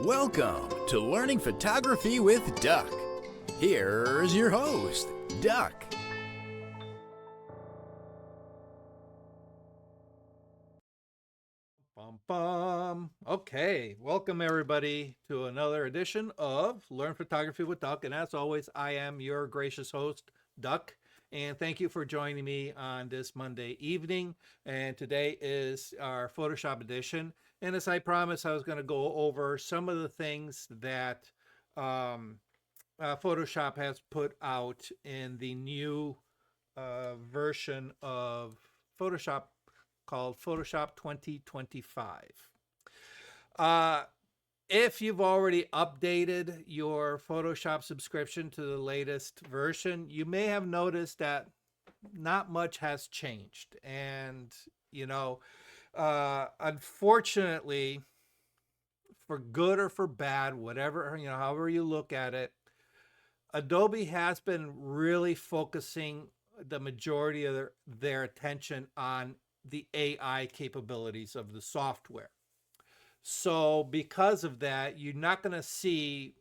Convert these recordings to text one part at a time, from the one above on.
Welcome to Learning Photography with Duck. Here's your host, Duck. Bum bum. Okay, welcome everybody to another edition of Learn Photography with Duck. And as always, I am your gracious host, Duck. And thank you for joining me on this Monday evening. And today is our Photoshop edition. And as I promised, I was going to go over some of the things that Photoshop has put out in the new version of Photoshop called Photoshop 2025. If you've already updated your Photoshop subscription to the latest version, you may have noticed that not much has changed. And, unfortunately, for good or for bad, whatever, however you look at it, Adobe has been really focusing the majority of their attention on the AI capabilities of the software. So because of that, you're not going to see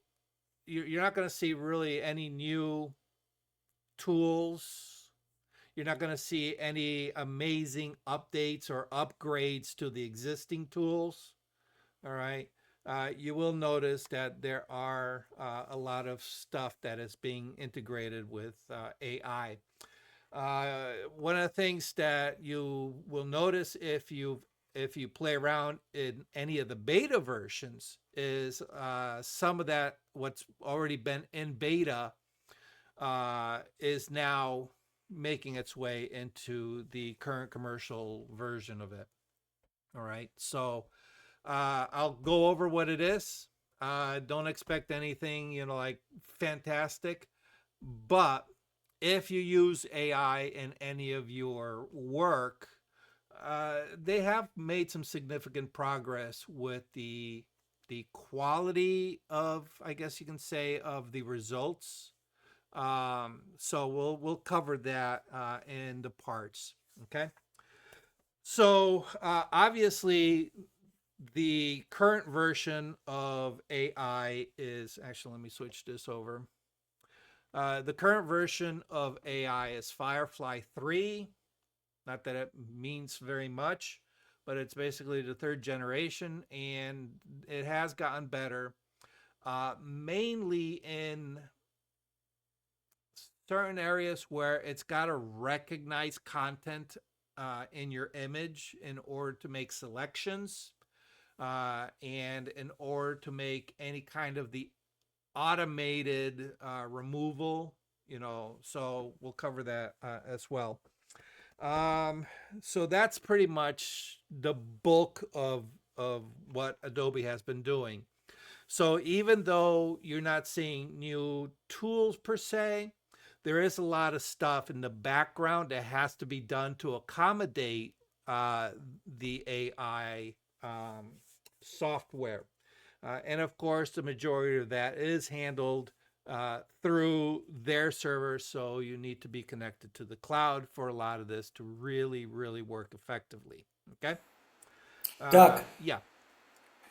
really any new tools. You're not going to see any amazing updates or upgrades to the existing tools. All right. You will notice that there are a lot of stuff that is being integrated with AI. One of the things that you will notice if you play around in any of the beta versions is some of that what's already been in beta is now making its way into the current commercial version of it. All right, so I'll go over what it is. Don't expect anything, like fantastic, but if you use AI in any of your work, they have made some significant progress with the quality of, I guess you can say, of the results. So we'll cover that in the parts. Okay. So obviously, the current version of AI is actually. Let me switch this over. The current version of AI is Firefly 3. Not that it means very much, but it's basically the third generation, and it has gotten better, mainly in certain areas where it's got to recognize content in your image in order to make selections, and in order to make any kind of the automated removal, so we'll cover that as well. So that's pretty much the bulk of what Adobe has been doing. So even though you're not seeing new tools per se, there is a lot of stuff in the background that has to be done to accommodate the AI software. And of course, the majority of that is handled through their servers. So you need to be connected to the cloud for a lot of this to really, really work effectively. Okay. Duck, Yeah.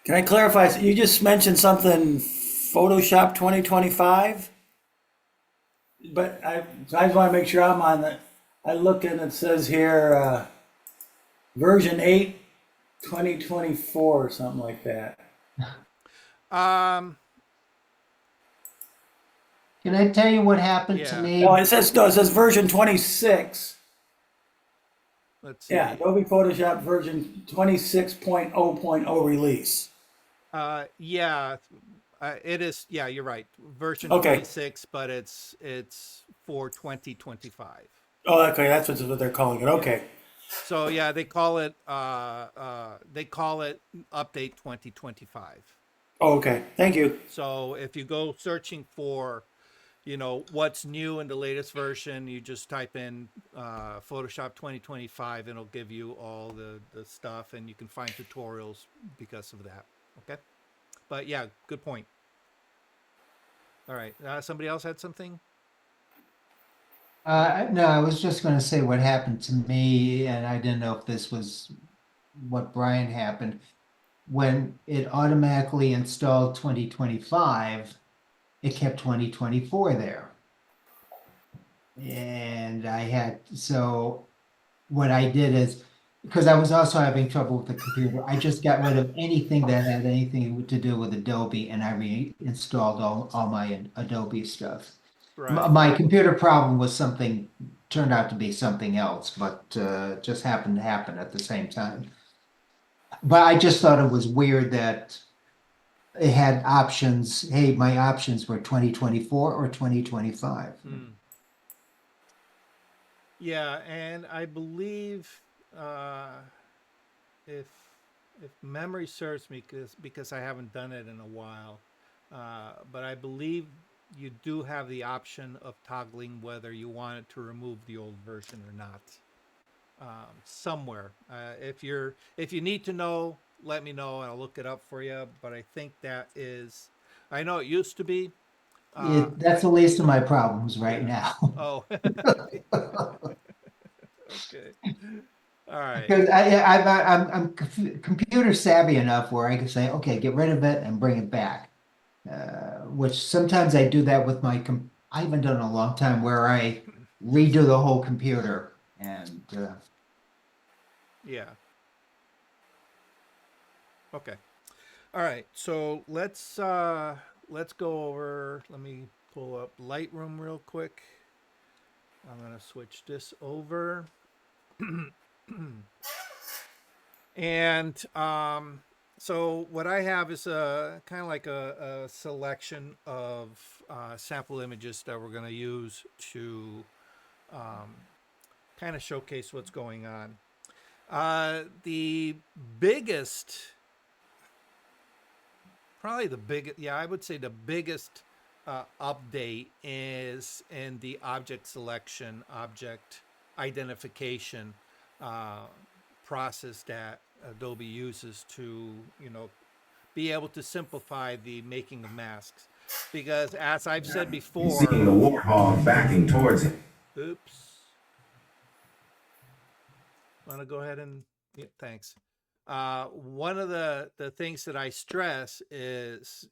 can I clarify? You just mentioned something Photoshop 2025, but I just want to make sure I'm on the. I look and it says here version 8 2024 or something like that. Um, Can I tell you what happened to yeah. me? No, it says version 26. Let's see. Yeah, Adobe Photoshop version 26.0.0 release. Yeah. It is. Yeah, you're right. Version Okay. 26, but it's for 2025. Oh, okay, that's what they're calling it. Okay. So yeah, they call it update 2025. Oh, okay. Thank you. So if you go searching for, what's new in the latest version, you just type in Photoshop 2025, and it'll give you all the stuff, and you can find tutorials because of that. Okay. But yeah, good point. All right. Somebody else had something? No, I was just going to say what happened to me, and I didn't know if this was what Brian happened. when it automatically installed 2025, it kept 2024 there. And so what I did is, because I was also having trouble with the computer, I just got rid of anything that had anything to do with Adobe, and I reinstalled all my Adobe stuff. Right. My computer problem was turned out to be something else, but just happened to happen at the same time. But I just thought it was weird that it had options. Hey, my options were 2024 or 2025. Hmm. Yeah, and I believe uh, if memory serves me, because I haven't done it in a while, but I believe you do have the option of toggling whether you want it to remove the old version or not. Somewhere, if you need to know, let me know and I'll look it up for you. But I think that is, I know it used to be. That's the least of my problems right Yeah. now. Oh. Okay. All right. Because I'm computer savvy enough where I can say, okay, get rid of it and bring it back. Which sometimes I do that with I haven't done it in a long time where I redo the whole computer. And Yeah. Okay. All right. So let's go over. Let me pull up Lightroom real quick. I'm gonna switch this over. And so what I have is a kind of like a selection of sample images that we're going to use to kind of showcase what's going on. The biggest, probably the biggest, yeah, I would say the biggest update is in the object selection, object identification uh, process that Adobe uses to, be able to simplify the making of masks. Because as I've said He's seeing before, the warthog backing towards him. oops, want to go ahead and, yeah, thanks. One of the things that I stress is,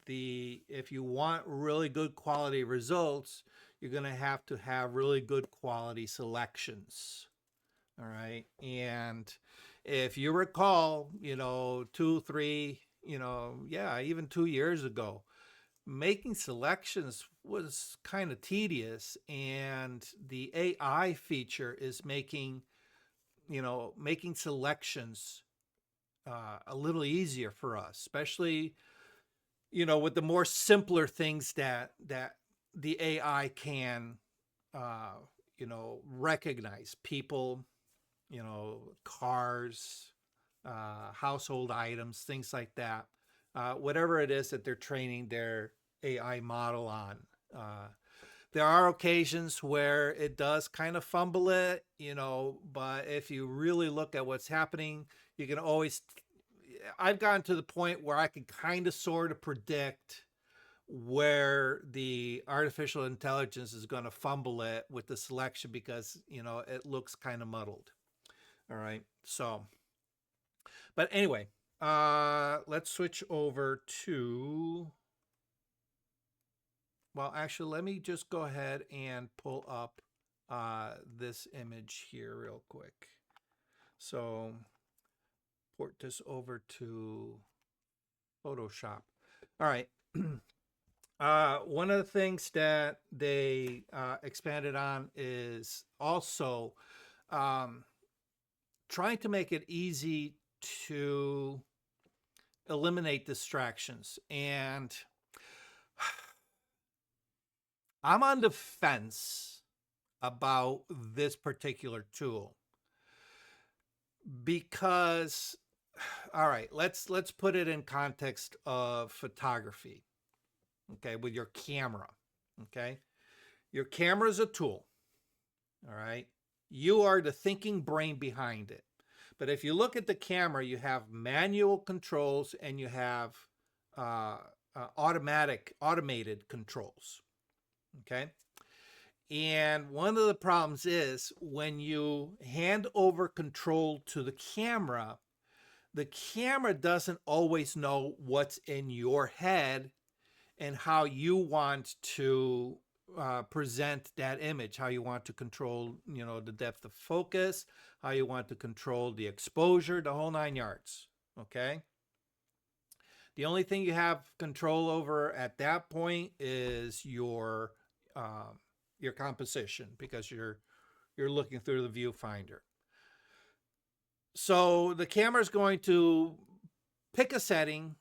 if you want really good quality results, you're going to have really good quality selections. All right. And if you recall, two, three, yeah, even 2 years ago, making selections was kind of tedious. And the AI feature is making selections a little easier for us, especially, with the more simpler things that the AI can, recognize people, cars, household items, things like that. Whatever it is that they're training their AI model on. There are occasions where it does kind of fumble it, but if you really look at what's happening, you can always. I've gotten to the point where I can kind of sort of predict where the artificial intelligence is going to fumble it with the selection because, it looks kind of muddled. All right. So, but anyway, let's switch over to, well, actually, let me just go ahead and pull up this image here real quick. So, port this over to Photoshop. All right. One of the things that they expanded on is also trying to make it easy to eliminate distractions. And I'm on the fence about this particular tool because, all right, let's put it in context of photography. Okay, with your camera. Okay, your camera is a tool. All right, you are the thinking brain behind it. But if you look at the camera, you have manual controls and you have automated controls. Okay. And one of the problems is when you hand over control to the camera, the camera doesn't always know what's in your head and how you want to present that image, how you want to control, the depth of focus, how you want to control the exposure, the whole 9 yards. Okay. The only thing you have control over at that point is your composition, because you're looking through the viewfinder. So the camera is going to pick a setting,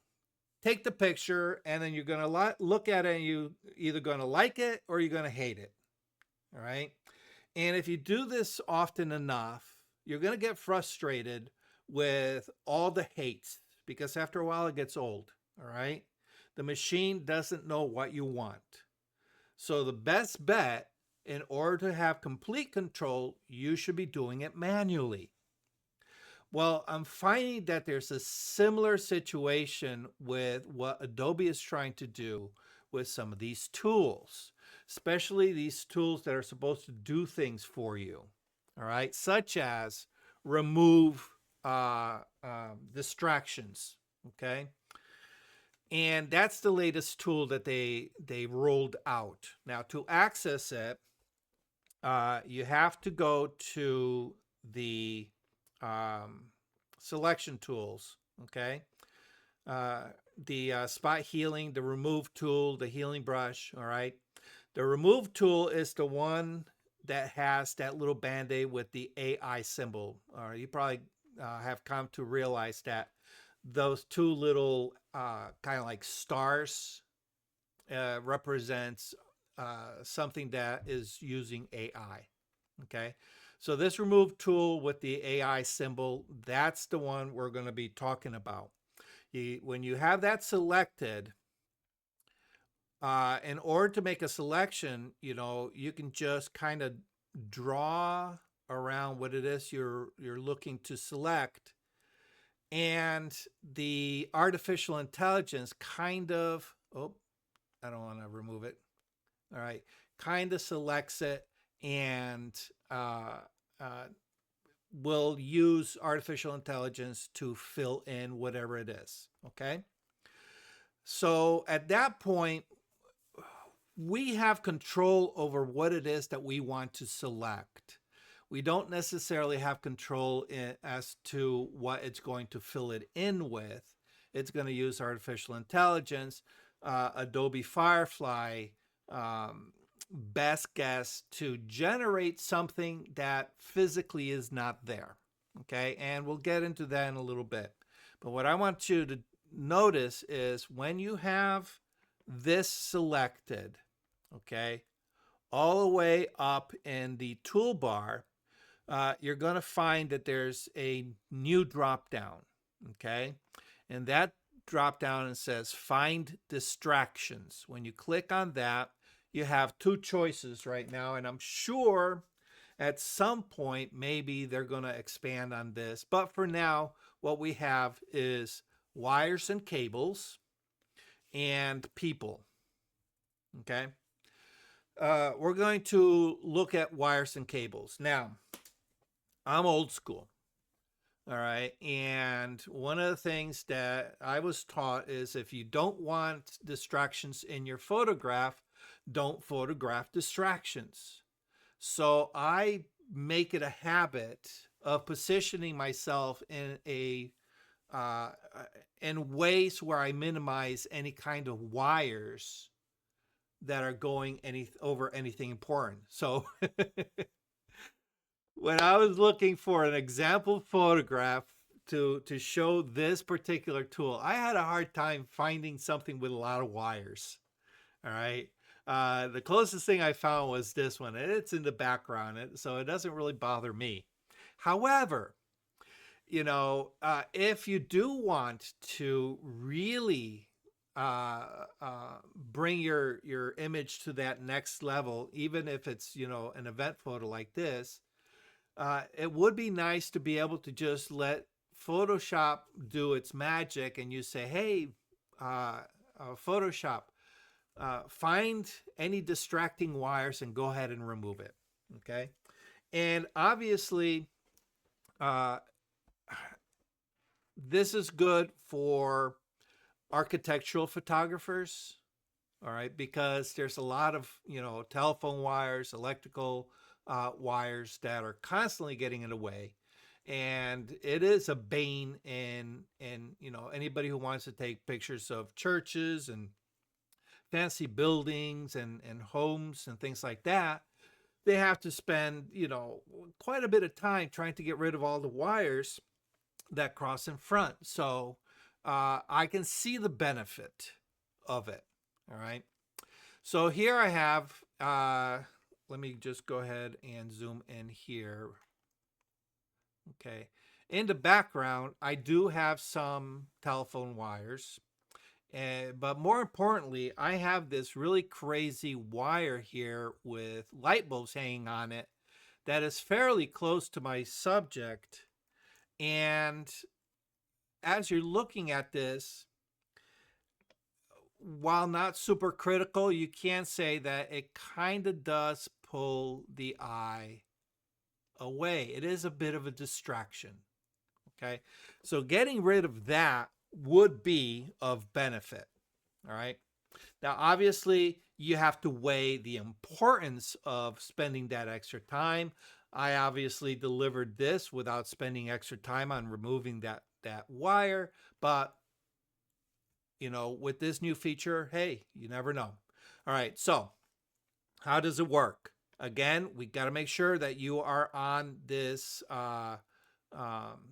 take the picture, and then you're going to look at it, and you either going to like it or you're going to hate it. All right. And if you do this often enough, you're going to get frustrated with all the hates, because after a while it gets old. All right. The machine doesn't know what you want. So the best bet, in order to have complete control, you should be doing it manually. Well, I'm finding that there's a similar situation with what Adobe is trying to do with some of these tools, especially these tools that are supposed to do things for you, all right, such as remove distractions, okay? And that's the latest tool that they rolled out. Now, to access it, you have to go to the selection tools, okay? The spot healing, the remove tool, the healing brush, all right? The remove tool is the one that has that little band-aid with the AI symbol. You probably have come to realize that those two little kind of like stars represents something that is using AI, okay? So this remove tool with the AI symbol, that's the one we're going to be talking about. When you have that selected, in order to make a selection, you can just kind of draw around what it is you're looking to select, and the artificial intelligence kind of, I don't want to remove it. All right, kind of selects it and will use artificial intelligence to fill in whatever it is. Okay. So at that point, we have control over what it is that we want to select. We don't necessarily have control as to what it's going to fill it in with. It's going to use artificial intelligence, Adobe Firefly, best guess, to generate something that physically is not there. Okay, and we'll get into that in a little bit. But what I want you to notice is when you have this selected, okay, all the way up in the toolbar, you're going to find that there's a new drop down, okay? And that drop down and says find distractions. When you click on that, you have two choices right now, and I'm sure at some point maybe they're going to expand on this, but for now what we have is wires and cables and people. Okay, we're going to look at wires and cables. Now, I'm old school. All right. And one of the things that I was taught is if you don't want distractions in your photograph, don't photograph distractions. So I make it a habit of positioning myself in ways where I minimize any kind of wires that are going over anything important. So when I was looking for an example photograph to show this particular tool, I had a hard time finding something with a lot of wires. All right. The closest thing I found was this one. It's in the background, so it doesn't really bother me. However, if you do want to really bring your image to that next level, even if it's, an event photo like this, it would be nice to be able to just let Photoshop do its magic, and you say, hey, Photoshop, find any distracting wires and go ahead and remove it. Okay. And obviously, this is good for architectural photographers, all right, because there's a lot of, telephone wires, electrical wires that are constantly getting in the way. And it is a bane in anybody who wants to take pictures of churches and fancy buildings and homes and things like that. They have to spend, quite a bit of time trying to get rid of all the wires that cross in front. So I can see the benefit of it. All right. So here I have, let me just go ahead and zoom in here. Okay. In the background, I do have some telephone wires. But more importantly, I have this really crazy wire here with light bulbs hanging on it that is fairly close to my subject. And as you're looking at this, while not super critical, you can say that it kind of does pull the eye away. It is a bit of a distraction. Okay. So getting rid of that would be of benefit. All right. Now, obviously, you have to weigh the importance of spending that extra time. I obviously delivered this without spending extra time on removing that wire, but with this new feature, hey, you never know. All right, so how does it work? Again, we got to make sure that you are on this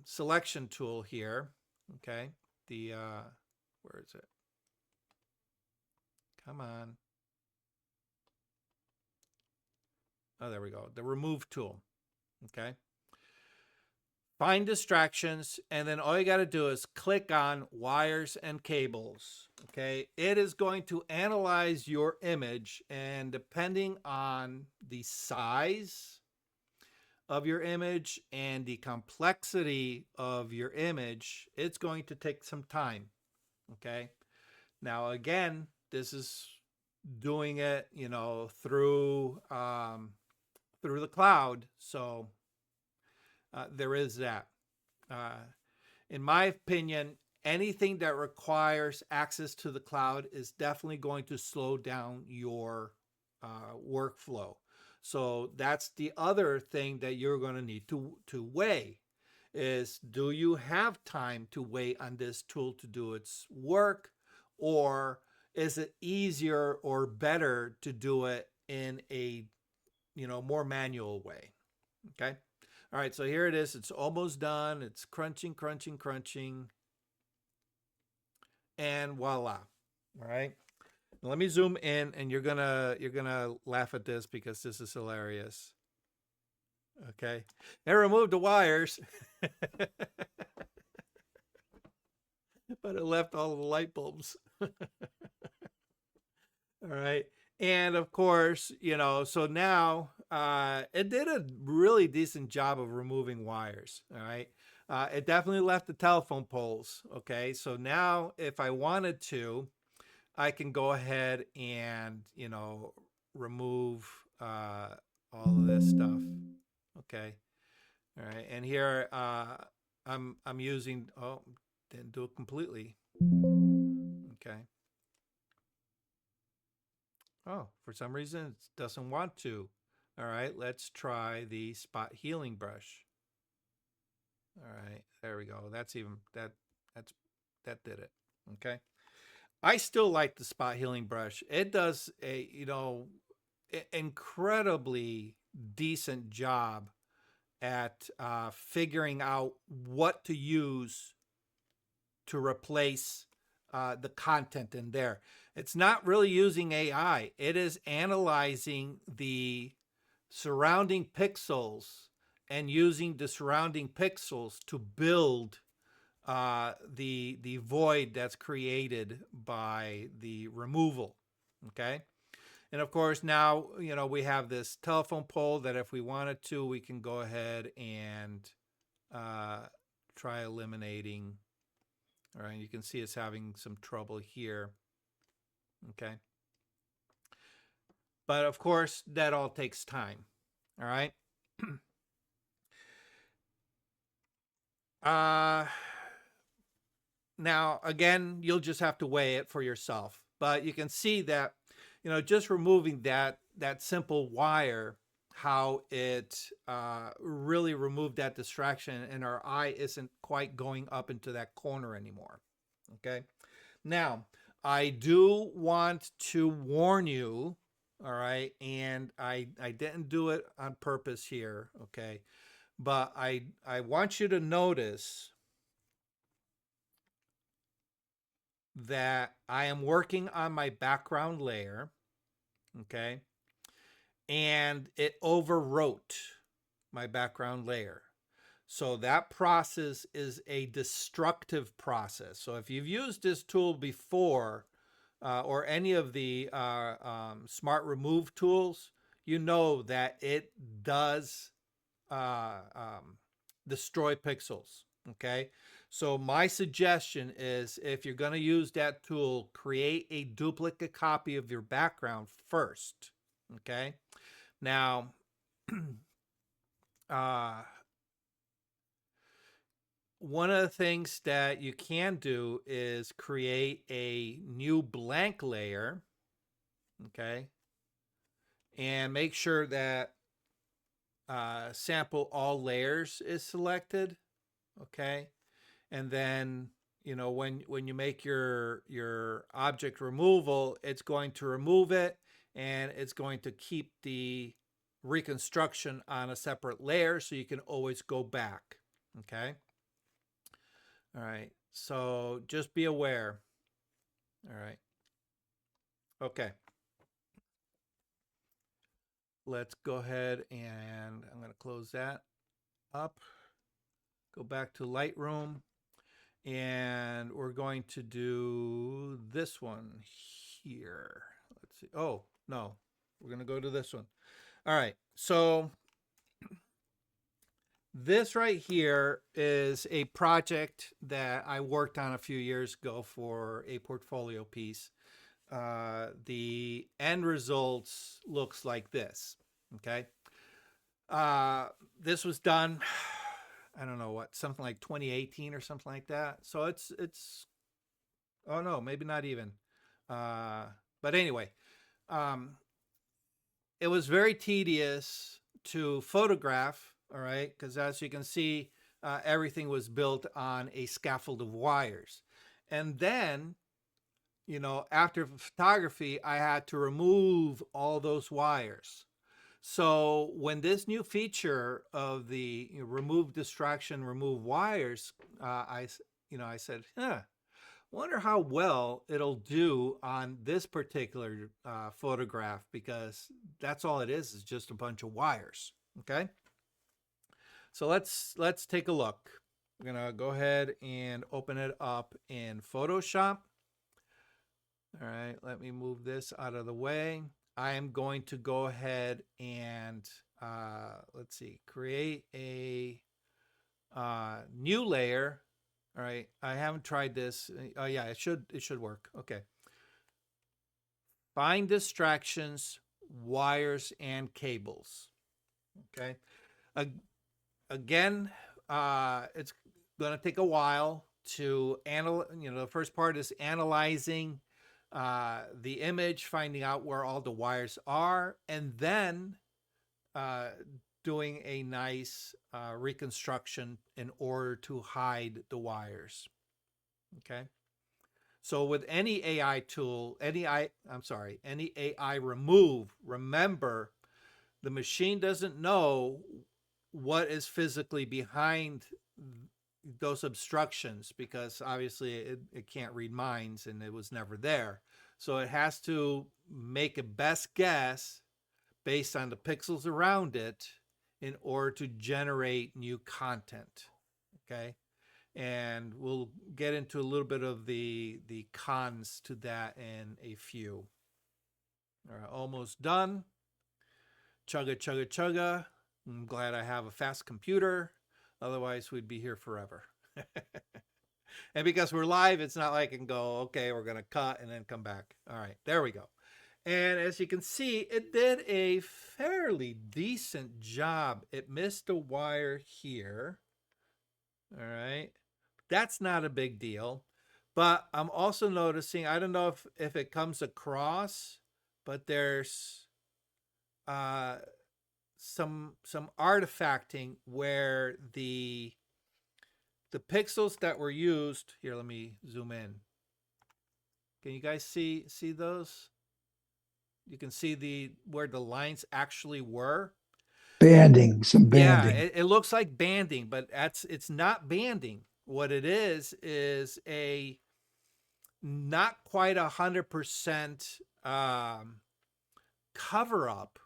selection tool here. Okay, where is it? Come on. Oh, there we go. The remove tool. Okay. Find distractions, and then all you got to do is click on wires and cables. Okay. It is going to analyze your image, and depending on the size of your image and the complexity of your image, it's going to take some time. Okay. Now, again, this is doing it, through the cloud. So there is that. In my opinion, anything that requires access to the cloud is definitely going to slow down your workflow. So that's the other thing that you're going to need to weigh is, do you have time to wait on this tool to do its work, or is it easier or better to do it in a more manual way? Okay. All right, so here it is. It's almost done. It's crunching, crunching, crunching. And voila. All right. Now let me zoom in, and you're gonna laugh at this because this is hilarious. Okay. It removed the wires, but it left all the light bulbs. All right. And of course, so now it did a really decent job of removing wires. All right. It definitely left the telephone poles. Okay. So now if I wanted to, I can go ahead and, remove all of this stuff. Okay. All right. And here I'm using, didn't do it completely. Okay. Oh, for some reason it doesn't want to. All right, let's try the spot healing brush. All right, there we go. That did it. Okay. I still like the spot healing brush. It does a, incredibly decent job at figuring out what to use to replace the content in there. It's not really using AI. It is analyzing the surrounding pixels and using the surrounding pixels to build the void that's created by the removal. Okay. And of course, now, we have this telephone pole that if we wanted to, we can go ahead and try eliminating. All right, you can see it's having some trouble here. Okay. But of course, that all takes time. All right. Now, again, you'll just have to weigh it for yourself. But you can see that, just removing that simple wire, how it really removed that distraction, and our eye isn't quite going up into that corner anymore. Okay. Now, I do want to warn you, all right, and I didn't do it on purpose here, okay, but I want you to notice that I am working on my background layer, okay, and it overwrote my background layer. So that process is a destructive process. So if you've used this tool before, or any of the smart remove tools, you know that it does destroy pixels. Okay. So my suggestion is, if you're going to use that tool, create a duplicate copy of your background first. Okay. Now, one of the things that you can do is create a new blank layer, okay, and make sure that sample all layers is selected, okay, and then when you make your object removal, it's going to remove it, and it's going to keep the reconstruction on a separate layer, so you can always go back. Okay. All right, so just be aware. All right. Okay. Let's go ahead, and I'm going to close that up. Go back to Lightroom, and we're going to do this one here. Let's see. Oh, no. We're going to go to this one. All right. So this right here is a project that I worked on a few years ago for a portfolio piece. The end results looks like this. Okay. This was done, I don't know what, something like 2018 or something like that. So it's oh no, maybe not even. But anyway, it was very tedious to photograph. All right, because as you can see, everything was built on a scaffold of wires, and then after photography, I had to remove all those wires. So when this new feature of the remove distraction, remove wires, I said, wonder how well it'll do on this particular photograph, because that's all it is just a bunch of wires. Okay. So let's take a look. We're gonna go ahead and open it up in Photoshop. All right, let me move this out of the way. I am going to go ahead and let's see, create a new layer. All right, I haven't tried this. Oh yeah, it should work. Okay. Find distractions, wires, and cables. Okay. Again, it's going to take a while to analyze. The first part is analyzing the image, finding out where all the wires are, and then doing a nice reconstruction in order to hide the wires. Okay. So with any AI tool, any AI remove, remember, the machine doesn't know what is physically behind those obstructions, because obviously it can't read minds, and it was never there. So it has to make a best guess based on the pixels around it in order to generate new content. Okay. And we'll get into a little bit of the cons to that in a few. All right, almost done. Chugga, chugga, chugga. I'm glad I have a fast computer. Otherwise, we'd be here forever. And because we're live, it's not like I can go, okay, we're going to cut and then come back. All right, there we go. And as you can see, it did a fairly decent job. It missed a wire here. All right. That's not a big deal. But I'm also noticing, I don't know if it comes across, but there's uh, some artifacting where the pixels that were used here. Let me zoom in. Can you guys see those? You can see the where the lines actually were. Banding, some Yeah, banding. it looks like banding, but it's not banding. What it is a not quite 100% cover up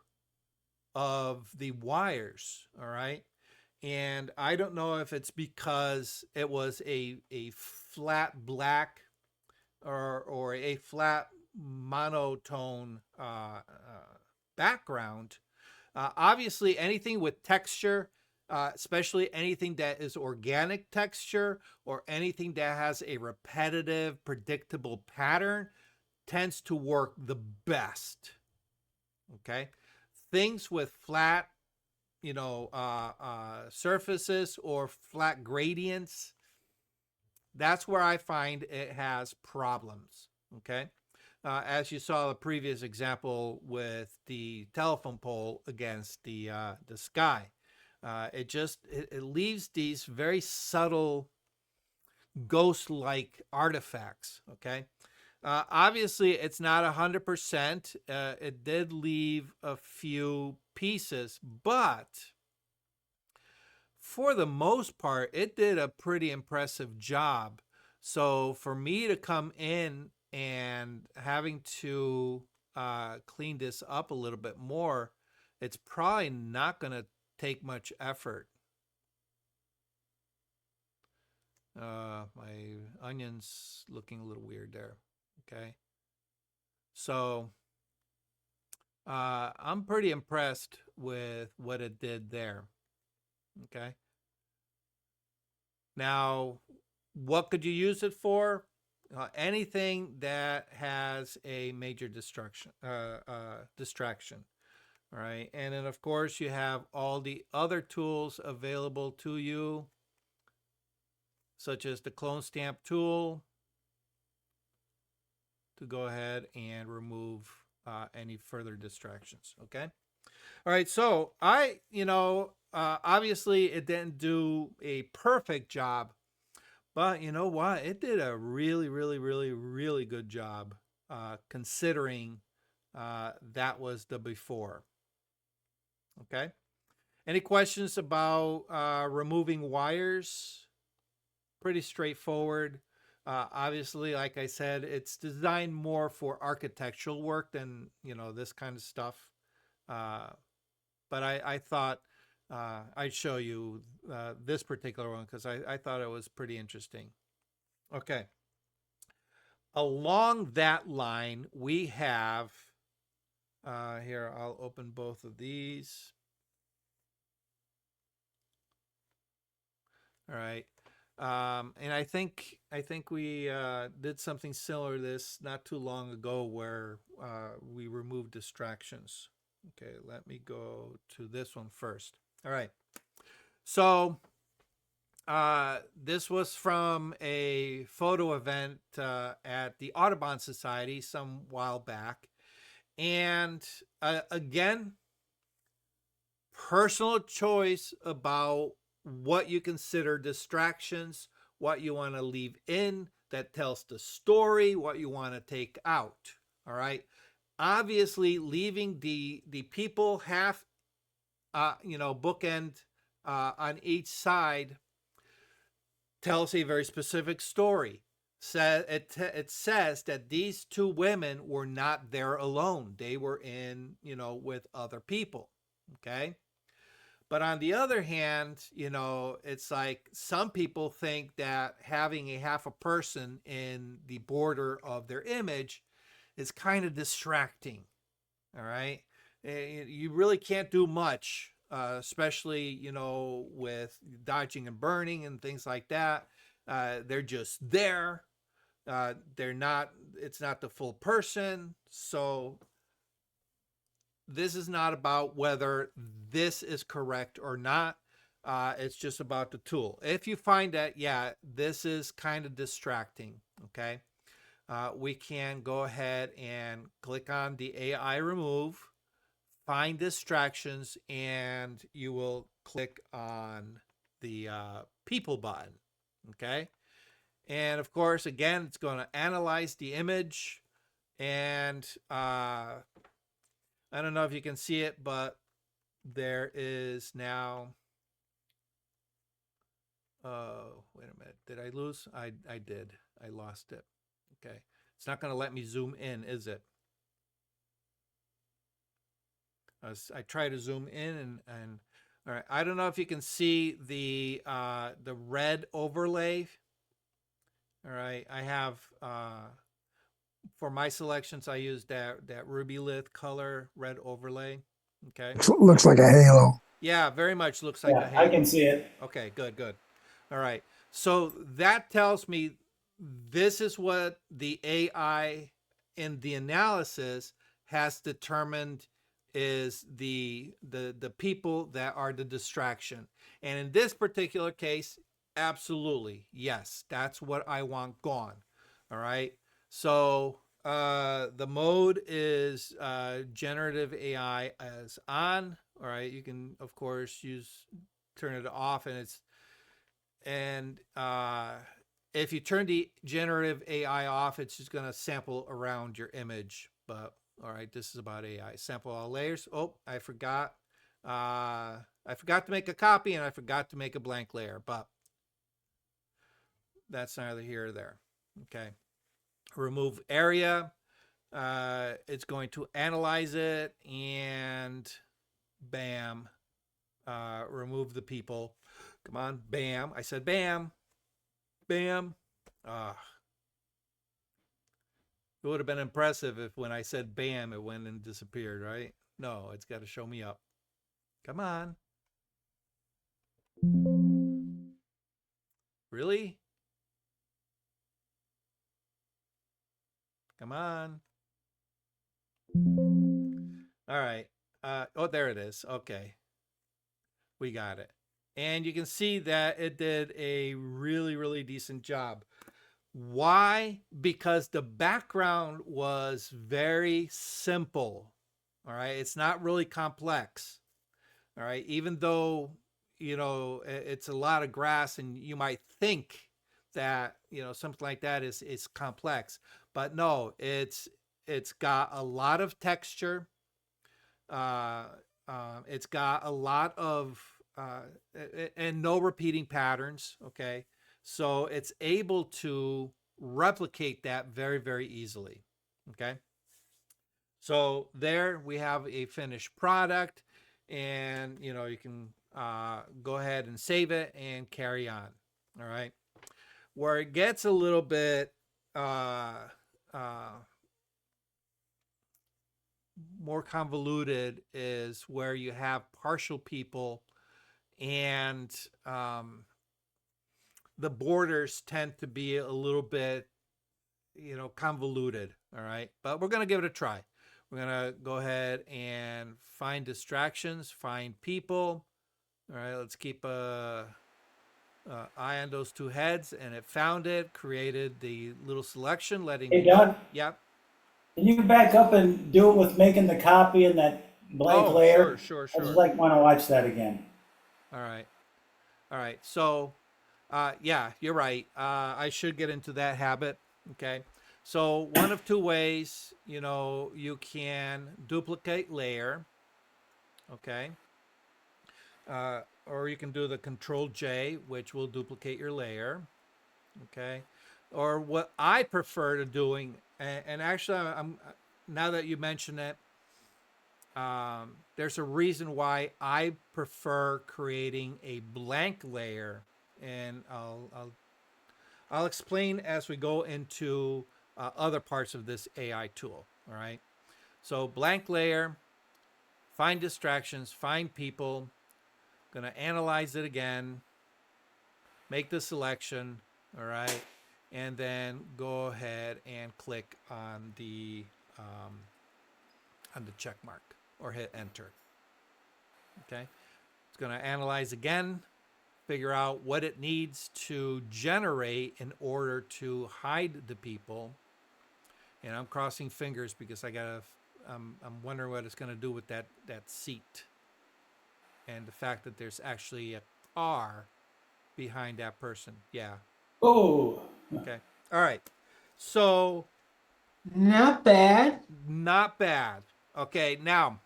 of the wires. All right. And I don't know if it's because it was a flat black or a flat monotone background. Obviously, anything with texture, especially anything that is organic texture or anything that has a repetitive, predictable pattern, tends to work the best. Okay. Things with flat, surfaces or flat gradients, that's where I find it has problems. Okay. As you saw the previous example with the telephone pole against the sky, it leaves these very subtle ghost-like artifacts. Okay, obviously it's not 100%. It did leave a few pieces, but for the most part, it did a pretty impressive job. So for me to come in and having to clean this up a little bit more, it's probably not going to take much effort. My onion's looking a little weird there. Okay. So I'm pretty impressed with what it did there. Okay. Now, what could you use it for? Anything that has a major distraction. All right. And then, of course, you have all the other tools available to you, such as the clone stamp tool, to go ahead and remove any further distractions. Okay. All right. So obviously it didn't do a perfect job, but you know what? It did a really, really, really, really good job considering that was the before. Okay. Any questions about removing wires? Pretty straightforward. Obviously, like I said, it's designed more for architectural work than, this kind of stuff. But I thought I'd show you this particular one because I thought it was pretty interesting. Okay. Along that line, we have, here, I'll open both of these. All right. And I think we did something similar to this not too long ago where we removed distractions. Okay, let me go to this one first. All right. So this was from a photo event at the Audubon Society some while back. And again, personal choice about what you consider distractions, what you want to leave in that tells the story, what you want to take out. All right. Obviously, leaving the people half, bookend on each side tells a very specific story. It says that these two women were not there alone. They were in, with other people. Okay. But on the other hand, it's like some people think that having a half a person in the border of their image is kind of distracting. All right. You really can't do much, especially, with dodging and burning and things like that. They're just there. It's not the full person. So this is not about whether this is correct or not. It's just about the tool. If you find that, yeah, this is kind of distracting, okay, we can go ahead and click on the AI remove, find distractions, and you will click on the people button, okay? And of course, again, it's going to analyze the image, and I don't know if you can see it, but there is now, wait a minute, did I lose? I did. I lost it. Okay. It's not going to let me zoom in, is it? I try to zoom in and all right. I don't know if you can see the red overlay. All right. I have for my selections, I use that ruby lith color red overlay. Okay. Looks like a halo. Yeah, very much looks like a Yeah, I halo. can see it. Okay, good, good. All right. So that tells me this is what the AI in the analysis has determined is the people that are the distraction. And in this particular case, absolutely, yes, that's what I want gone. All right. So the mode is generative AI as on. All right. You can of course turn it off, and if you turn the generative AI off, it's just going to sample around your image. But all right, this is about AI. Sample all layers. Oh, I forgot. I forgot to make a copy, and I forgot to make a blank layer, but that's neither here or there. Okay. Remove area. It's going to analyze it, and bam, remove the people. Come on, bam. I said bam, bam. It would have been impressive if when I said bam, it went and disappeared, right? No, it's got to show me up. Come on. Really? Come on. All right. Oh, there it is. Okay. We got it. And you can see that it did a really, really decent job. Why? Because the background was very simple. All right. It's not really complex. All right. Even though, it's a lot of grass and you might think that, something like that is complex, but no, it's got a lot of texture. Uh, it's got a lot of, and no repeating patterns. Okay. So it's able to replicate that very, very easily. Okay. So there we have a finished product, and you can go ahead and save it and carry on. All right. Where it gets a little bit more convoluted is where you have partial people, and the borders tend to be a little bit convoluted. All right, but we're going to give it a try. We're going to go ahead and find distractions, find people. All right, let's keep a eye on those two heads, and it found it, created the little selection, letting Hey, me know. Doug, Yep. can you back up and do it with making the copy and that blank Oh, sure, layer? sure, I just sure. like want to watch that again. All right. All right. So, yeah, you're right. I should get into that habit. Okay. So one of two ways, you can duplicate layer. Okay. Or you can do the Control J, which will duplicate your layer. Okay. Or what I prefer to doing, and actually, I'm now that you mention it, there's a reason why I prefer creating a blank layer, and I'll explain as we go into other parts of this AI tool. All right. So blank layer, find distractions, find people. Going to analyze it again, make the selection. All right. And then go ahead and click on the check mark or hit enter. Okay. It's going to analyze again, figure out what it needs to generate in order to hide the people. And I'm crossing fingers because I'm wondering what it's going to do with that seat, and the fact that there's actually a car behind that person. Yeah. Oh, Okay. All right. So Not bad. not bad. Okay. Now,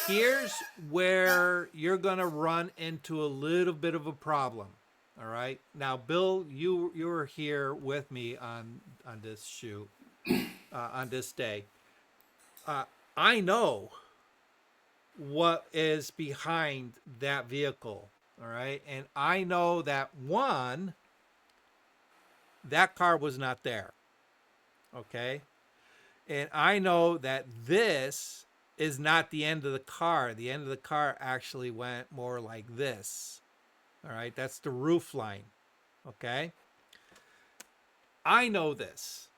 here's where you're going to run into a little bit of a problem. All right. Now, Bill, you were here with me on this shoot, on this day. I know what is behind that vehicle. All right. And I know that one, that car was not there. Okay. And I know that this is not the end of the car. The end of the car actually went more like this. All right. That's the roof line. Okay. I know this.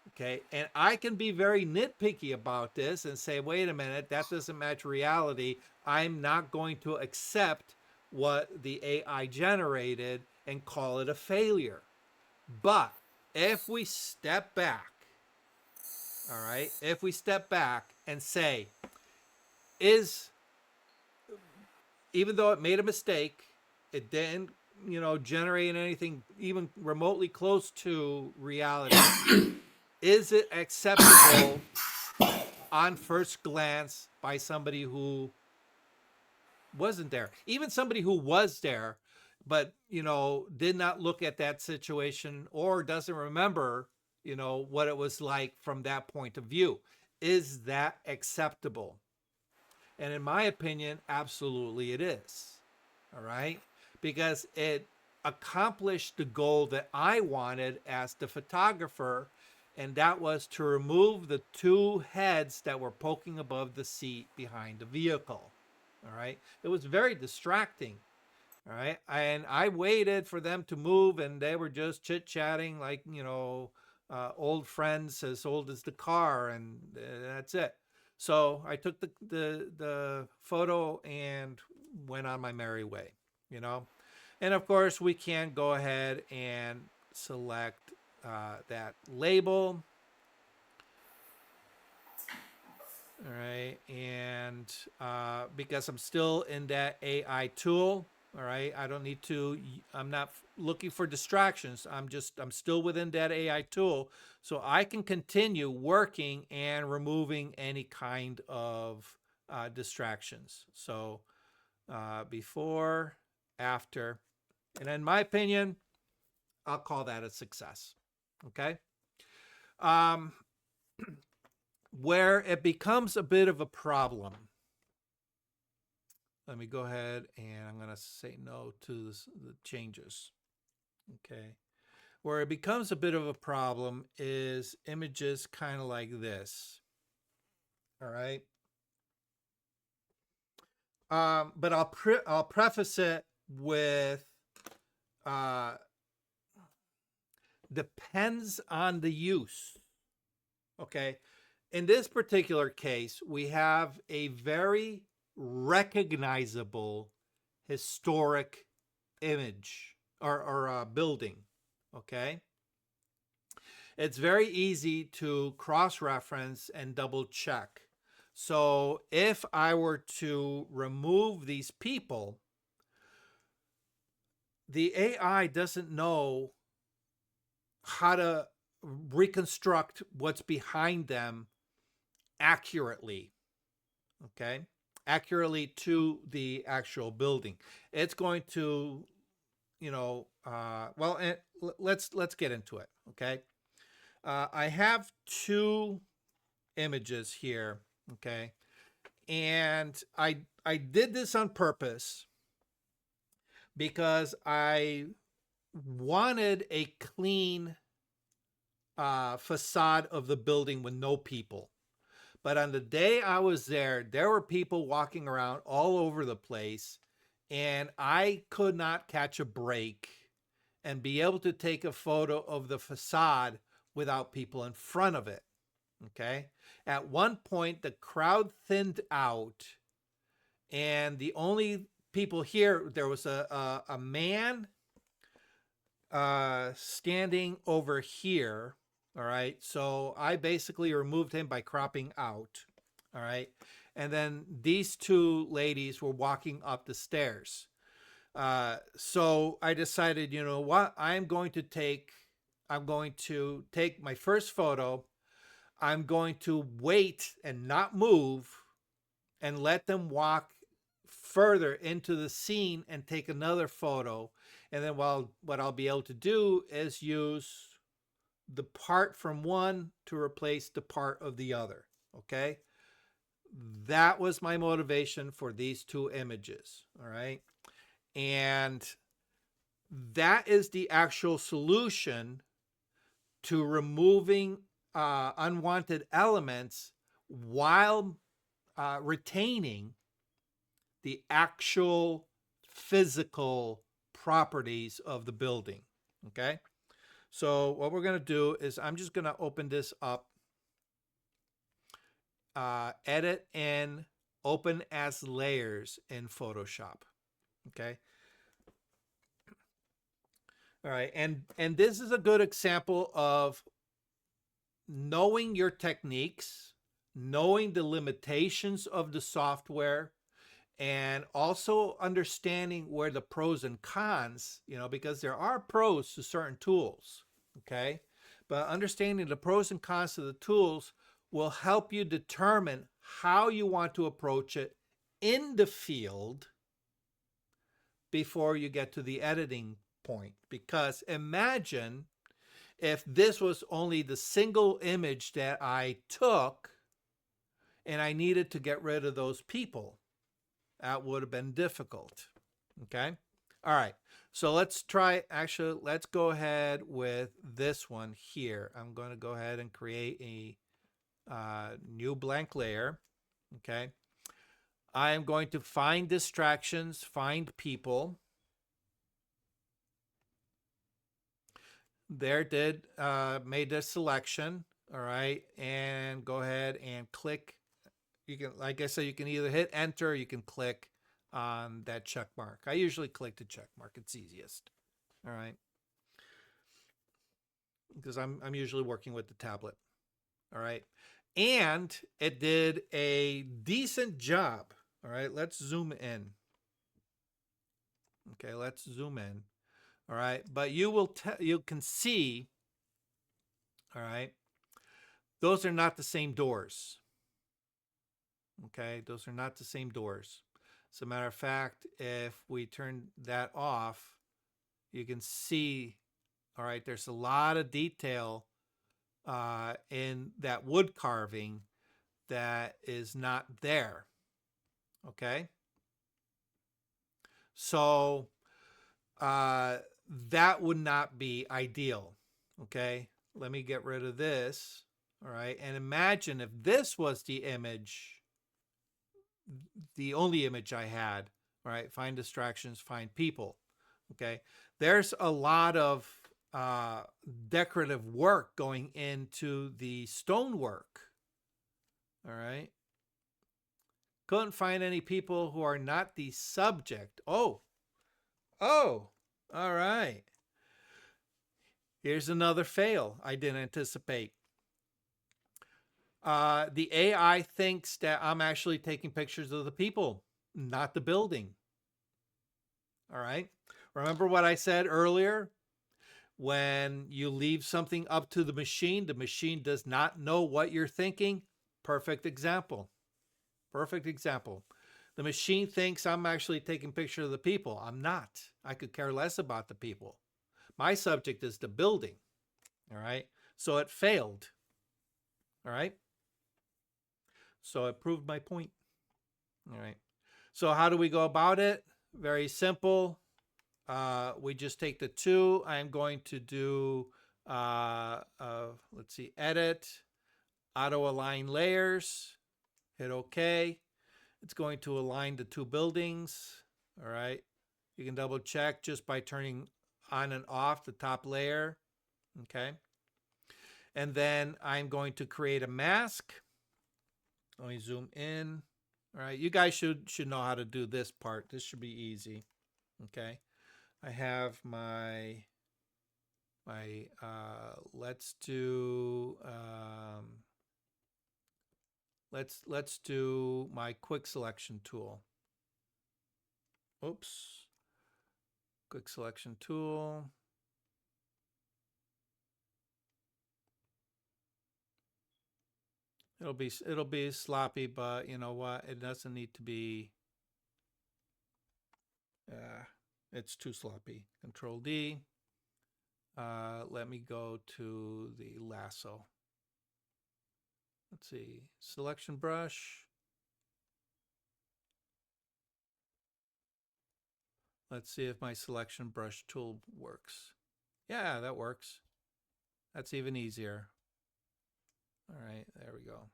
Okay. And I can be very nitpicky about this and say, wait a minute, that doesn't match reality. I'm not going to accept what the AI generated and call it a failure. But if we step back, all right, if we step back and say, even though it made a mistake, it didn't, generate anything even remotely close to reality. Is it acceptable on first glance by somebody who wasn't there? Even somebody who was there, but, did not look at that situation or doesn't remember, what it was like from that point of view. Is that acceptable? And in my opinion, absolutely it is. All right? Because it accomplished the goal that I wanted as the photographer, and that was to remove the two heads that were poking above the seat behind the vehicle. All right? It was very distracting. All right? And I waited for them to move, and they were just chit-chatting like, old friends as old as the car, and that's it. So I took the photo and went on my merry way, And of course, we can go ahead and select that label. All right. And because I'm still in that AI tool, all right, I'm not looking for distractions. I'm still within that AI tool. So I can continue working and removing any kind of distractions. So before, after, and in my opinion, I'll call that a success. Okay. Where it becomes a bit of a problem. Let me go ahead and I'm going to say no to the changes. Okay. Where it becomes a bit of a problem is images kind of like this. All right. But I'll preface it with depends on the use. Okay. In this particular case, we have a very recognizable historic image or building. Okay. It's very easy to cross-reference and double check. So if I were to remove these people, the AI doesn't know how to reconstruct what's behind them accurately. Okay. Accurately to the actual building. It's going to, let's get into it. Okay. I have two images here. Okay. And I did this on purpose because I wanted a clean facade of the building with no people. But on the day I was there were people walking around all over the place, and I could not catch a break and be able to take a photo of the facade without people in front of it. Okay. At one point, the crowd thinned out, and the only people here, there was a man standing over here. All right. So I basically removed him by cropping out. All right. And then these two ladies were walking up the stairs. So I decided, you know what? I'm going to take my first photo. I'm going to wait and not move and let them walk further into the scene and take another photo. And then what I'll be able to do is use the part from one to replace the part of the other. Okay. That was my motivation for these two images. All right. And that is the actual solution to removing unwanted elements while retaining the actual physical properties of the building. Okay. So what we're going to do is I'm just going to open this up, edit and open as layers in Photoshop. Okay. All right. And this is a good example of knowing your techniques, knowing the limitations of the software, and also understanding where the pros and cons, because there are pros to certain tools, okay? But understanding the pros and cons of the tools will help you determine how you want to approach it in the field before you get to the editing point. Because imagine if this was only the single image that I took and I needed to get rid of those people. That would have been difficult. Okay. All right. So let's go ahead with this one here. I'm going to go ahead and create a new blank layer. Okay. I am going to find distractions, find people. Made this selection. All right. And go ahead and click. You can, like I said, you can either hit enter, or you can click on that check mark. I usually click the check mark. It's easiest. All right. Because I'm usually working with the tablet. All right. And it did a decent job. All right. Let's zoom in. Okay. Let's zoom in. All right. But you can see, all right, those are not the same doors. Okay. Those are not the same doors. As a matter of fact, if we turn that off, you can see, all right, there's a lot of detail in that wood carving that is not there. Okay. So that would not be ideal. Okay. Let me get rid of this. All right. And imagine if this was the image, the only image I had. All right. Find distractions, find people. Okay. There's a lot of decorative work going into the stonework. All right. Couldn't find any people who are not the subject. Oh, all right. Here's another fail I didn't anticipate. The AI thinks that I'm actually taking pictures of the people, not the building. All right. Remember what I said earlier? When you leave something up to the machine does not know what you're thinking. Perfect example. Perfect example. The machine thinks I'm actually taking pictures of the people. I'm not. I could care less about the people. My subject is the building. All right. So it failed. All right. So it proved my point. All right. So how do we go about it? Very simple. We just take the two. I'm going to do, let's see, edit, auto align layers, hit OK. It's going to align the two buildings. All right. You can double check just by turning on and off the top layer. Okay. And then I'm going to create a mask. Let me zoom in. All right, you guys should know how to do this part. This should be easy. Okay, I have my let's do let's do my quick selection tool. Oops, quick selection tool. It'll be sloppy, but you know what? It doesn't need to be. It's too sloppy. Control D. Let me go to the lasso. Let's see. Selection brush. Let's see if my selection brush tool works. Yeah, that works. That's even easier. All right, there we go.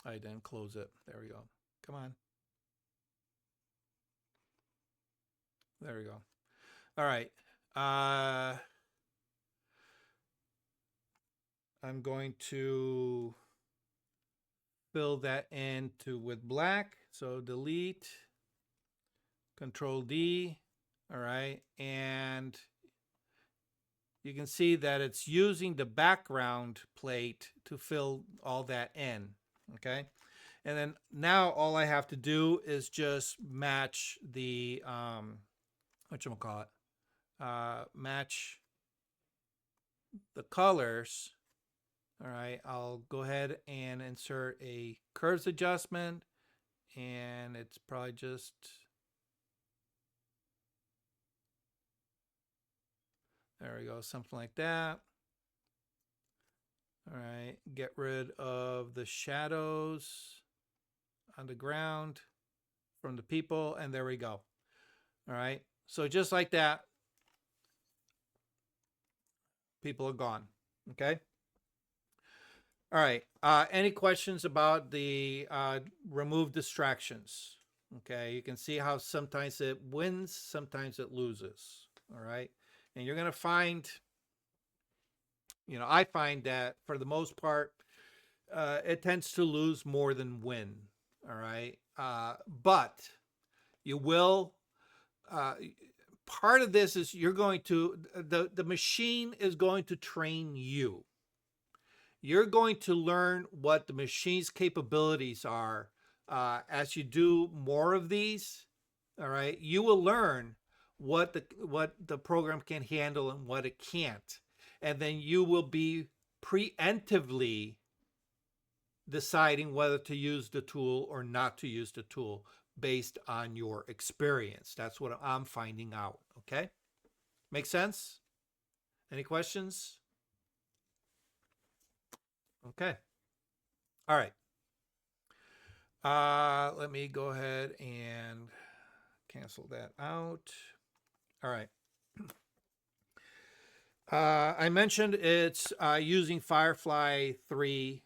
I didn't close it. There we go. Come on. There we go. All right. I'm going to fill that into with black. So delete, Control D. All right. And you can see that it's using the background plate to fill all that in. Okay. And then now all I have to do is just match the, whatchamacallit, match the colors. All right, I'll go ahead and insert a curves adjustment, and it's probably just, there we go, something like that. All right, get rid of the shadows on the ground from the people, and there we go. All right, so just like that, people are gone. Okay. All right. Any questions about the remove distractions? Okay. You can see how sometimes it wins, sometimes it loses. All right. And you're going to find, I find that for the most part, it tends to lose more than win. All right. But you will, part of this is you're going to, the machine is going to train you. You're going to learn what the machine's capabilities are as you do more of these. All right, you will learn what the program can handle and what it can't, and then you will be preemptively deciding whether to use the tool or not to use the tool based on your experience. That's what I'm finding out. Okay, make sense? Any questions? Okay. All right. Let me go ahead and cancel that out. All right. I mentioned it's using Firefly 3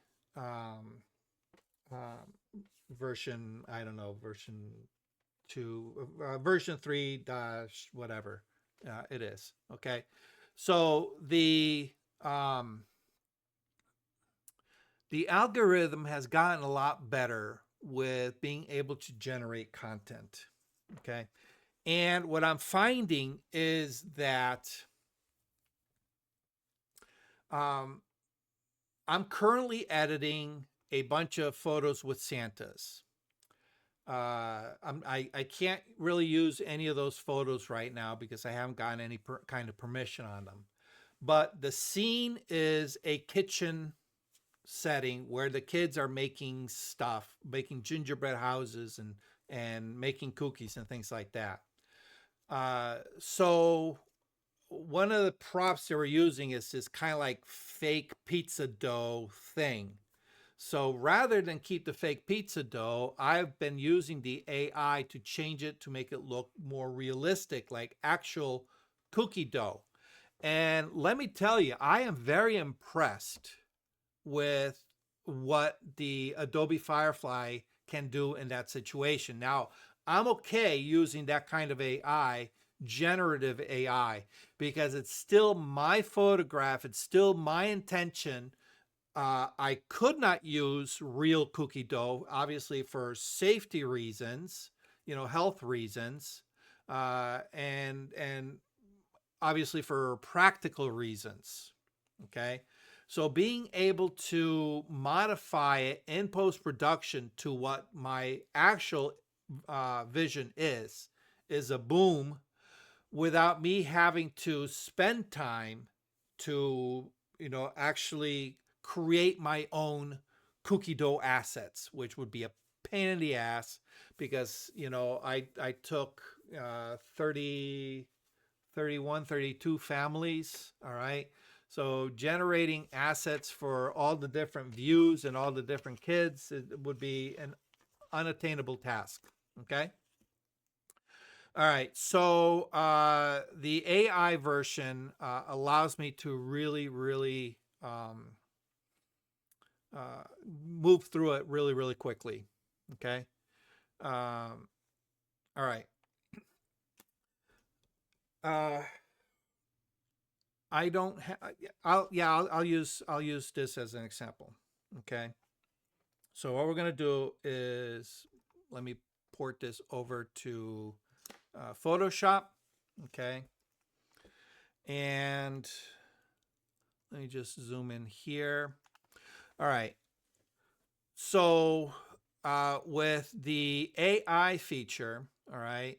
version, I don't know, version 2, version 3 dash whatever it is. Okay. So the algorithm has gotten a lot better with being able to generate content. Okay. And what I'm finding is that I'm currently editing a bunch of photos with Santas. I can't really use any of those photos right now because I haven't gotten any kind of permission on them. But the scene is a kitchen setting where the kids are making stuff, making gingerbread houses and making cookies and things like that. So one of the props they were using is this kind of like fake pizza dough thing. So rather than keep the fake pizza dough, I've been using the AI to change it to make it look more realistic, like actual cookie dough. And let me tell you, I am very impressed with what the Adobe Firefly can do in that situation. Now, I'm okay using that kind of AI, generative AI, because it's still my photograph, it's still my intention, I could not use real cookie dough, obviously for safety reasons, health reasons, and obviously for practical reasons. Okay. So being able to modify it in post production to what my actual vision is a boom without me having to spend time to, actually create my own cookie dough assets, which would be a pain in the ass because, I took 30, 31, 32 families. All right. So generating assets for all the different views and all the different kids, it would be an unattainable task. Okay. All right. So the AI version allows me to really, really uh, move through it really, really quickly. Okay. All right. Uh, I don't have. I'll use this as an example. Okay. So what we're gonna do is let me port this over to Photoshop. Okay. And let me just zoom in here. All right. So with the AI feature, all right,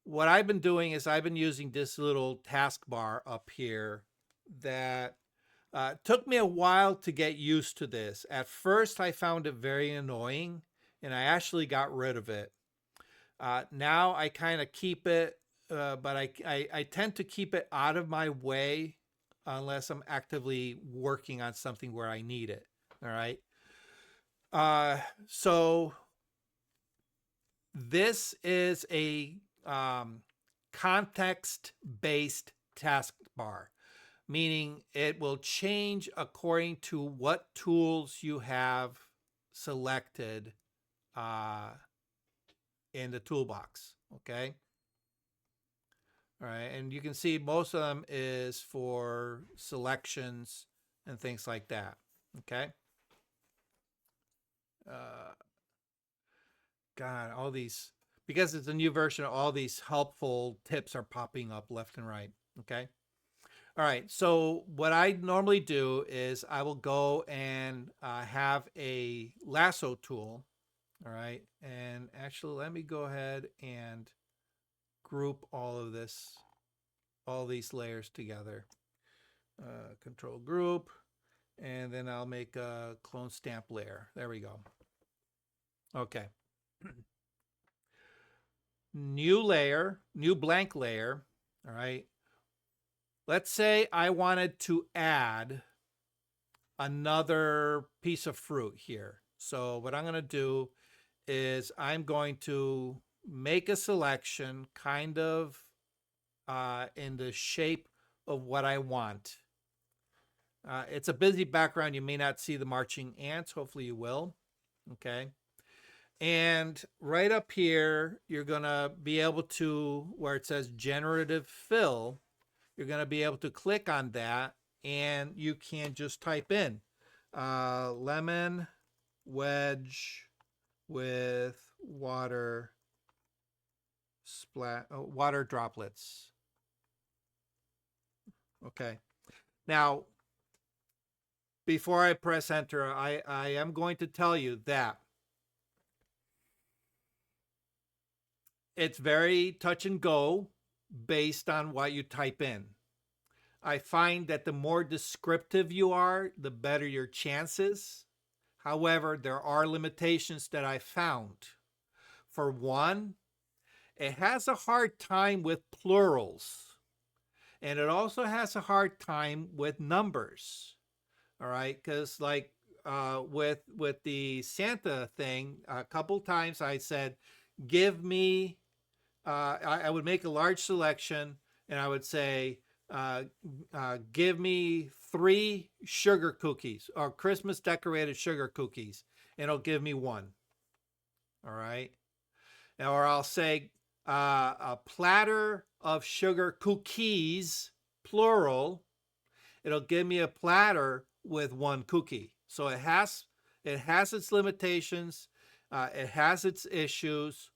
what I've been doing is I've been using this little taskbar up here that took me a while to get used to this. At first, I found it very annoying, and I actually got rid of it. Now I kind of keep it, but I tend to keep it out of my way unless I'm actively working on something where I need it. All right. So this is a context-based taskbar, meaning it will change according to what tools you have selected in the toolbox. Okay. All right. And you can see most of them is for selections and things like that. Okay. God, all these, because it's a new version, all these helpful tips are popping up left and right. Okay. All right. So what I normally do is I will go and have a lasso tool. All right. And actually, let me go ahead and group all of this, all these layers together. Control group. And then I'll make a clone stamp layer. There we go. Okay. New layer, new blank layer. All right. Let's say I wanted to add another piece of fruit here. So what I'm going to do is I'm going to make a selection kind of in the shape of what I want. It's a busy background. You may not see the marching ants. Hopefully you will. Okay. And right up here, you're going to be able to, where it says generative fill, you're going to be able to click on that and you can just type in lemon wedge with water water droplets. Okay. Now, before I press enter, I am going to tell you that it's very touch and go based on what you type in. I find that the more descriptive you are, the better your chances. However, there are limitations that I found. For one, it has a hard time with plurals, and it also has a hard time with numbers. All right, because like with the Santa thing, a couple times I said, "Give me." I would make a large selection, and I would say, "Give me 3 sugar cookies or Christmas decorated sugar cookies," and it'll give me 1. All right, or I'll say a platter of sugar cookies, plural. It'll give me a platter with one cookie. So it has its limitations, it has its issues.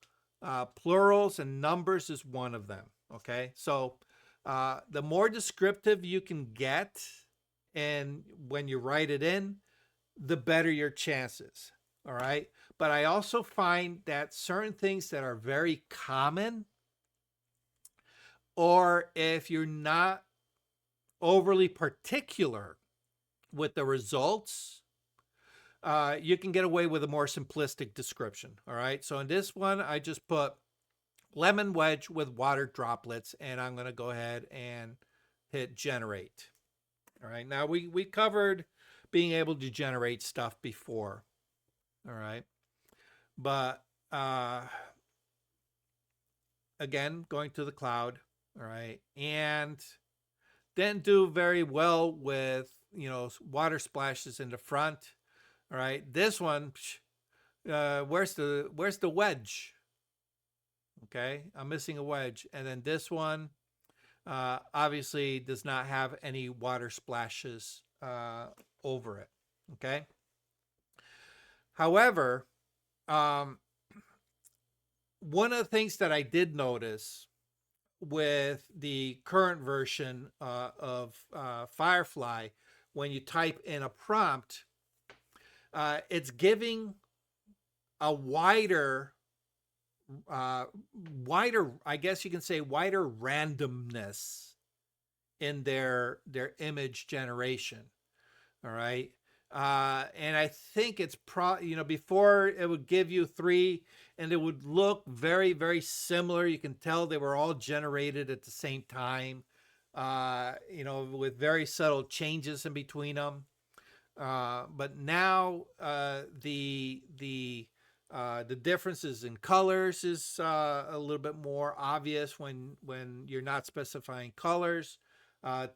Plurals and numbers is one of them. Okay, so the more descriptive you can get, and when you write it in, the better your chances. All right, but I also find that certain things that are very common, or if you're not overly particular with the results, you can get away with a more simplistic description. All right. So in this one, I just put lemon wedge with water droplets, and I'm going to go ahead and hit generate. All right. Now we covered being able to generate stuff before. All right. But again, going to the cloud. All right. And didn't do very well with, water splashes in the front. All right. This one, where's the wedge? Okay, I'm missing a wedge. And then this one obviously does not have any water splashes over it. Okay. However, one of the things that I did notice with the current version of Firefly, when you type in a prompt, it's giving a wider, I guess you can say, wider randomness in their image generation. All right. And I think it's before it would give you 3 and it would look very, very similar. You can tell they were all generated at the same time, with very subtle changes in between them. But now the differences in colors is a little bit more obvious when you're not specifying colors.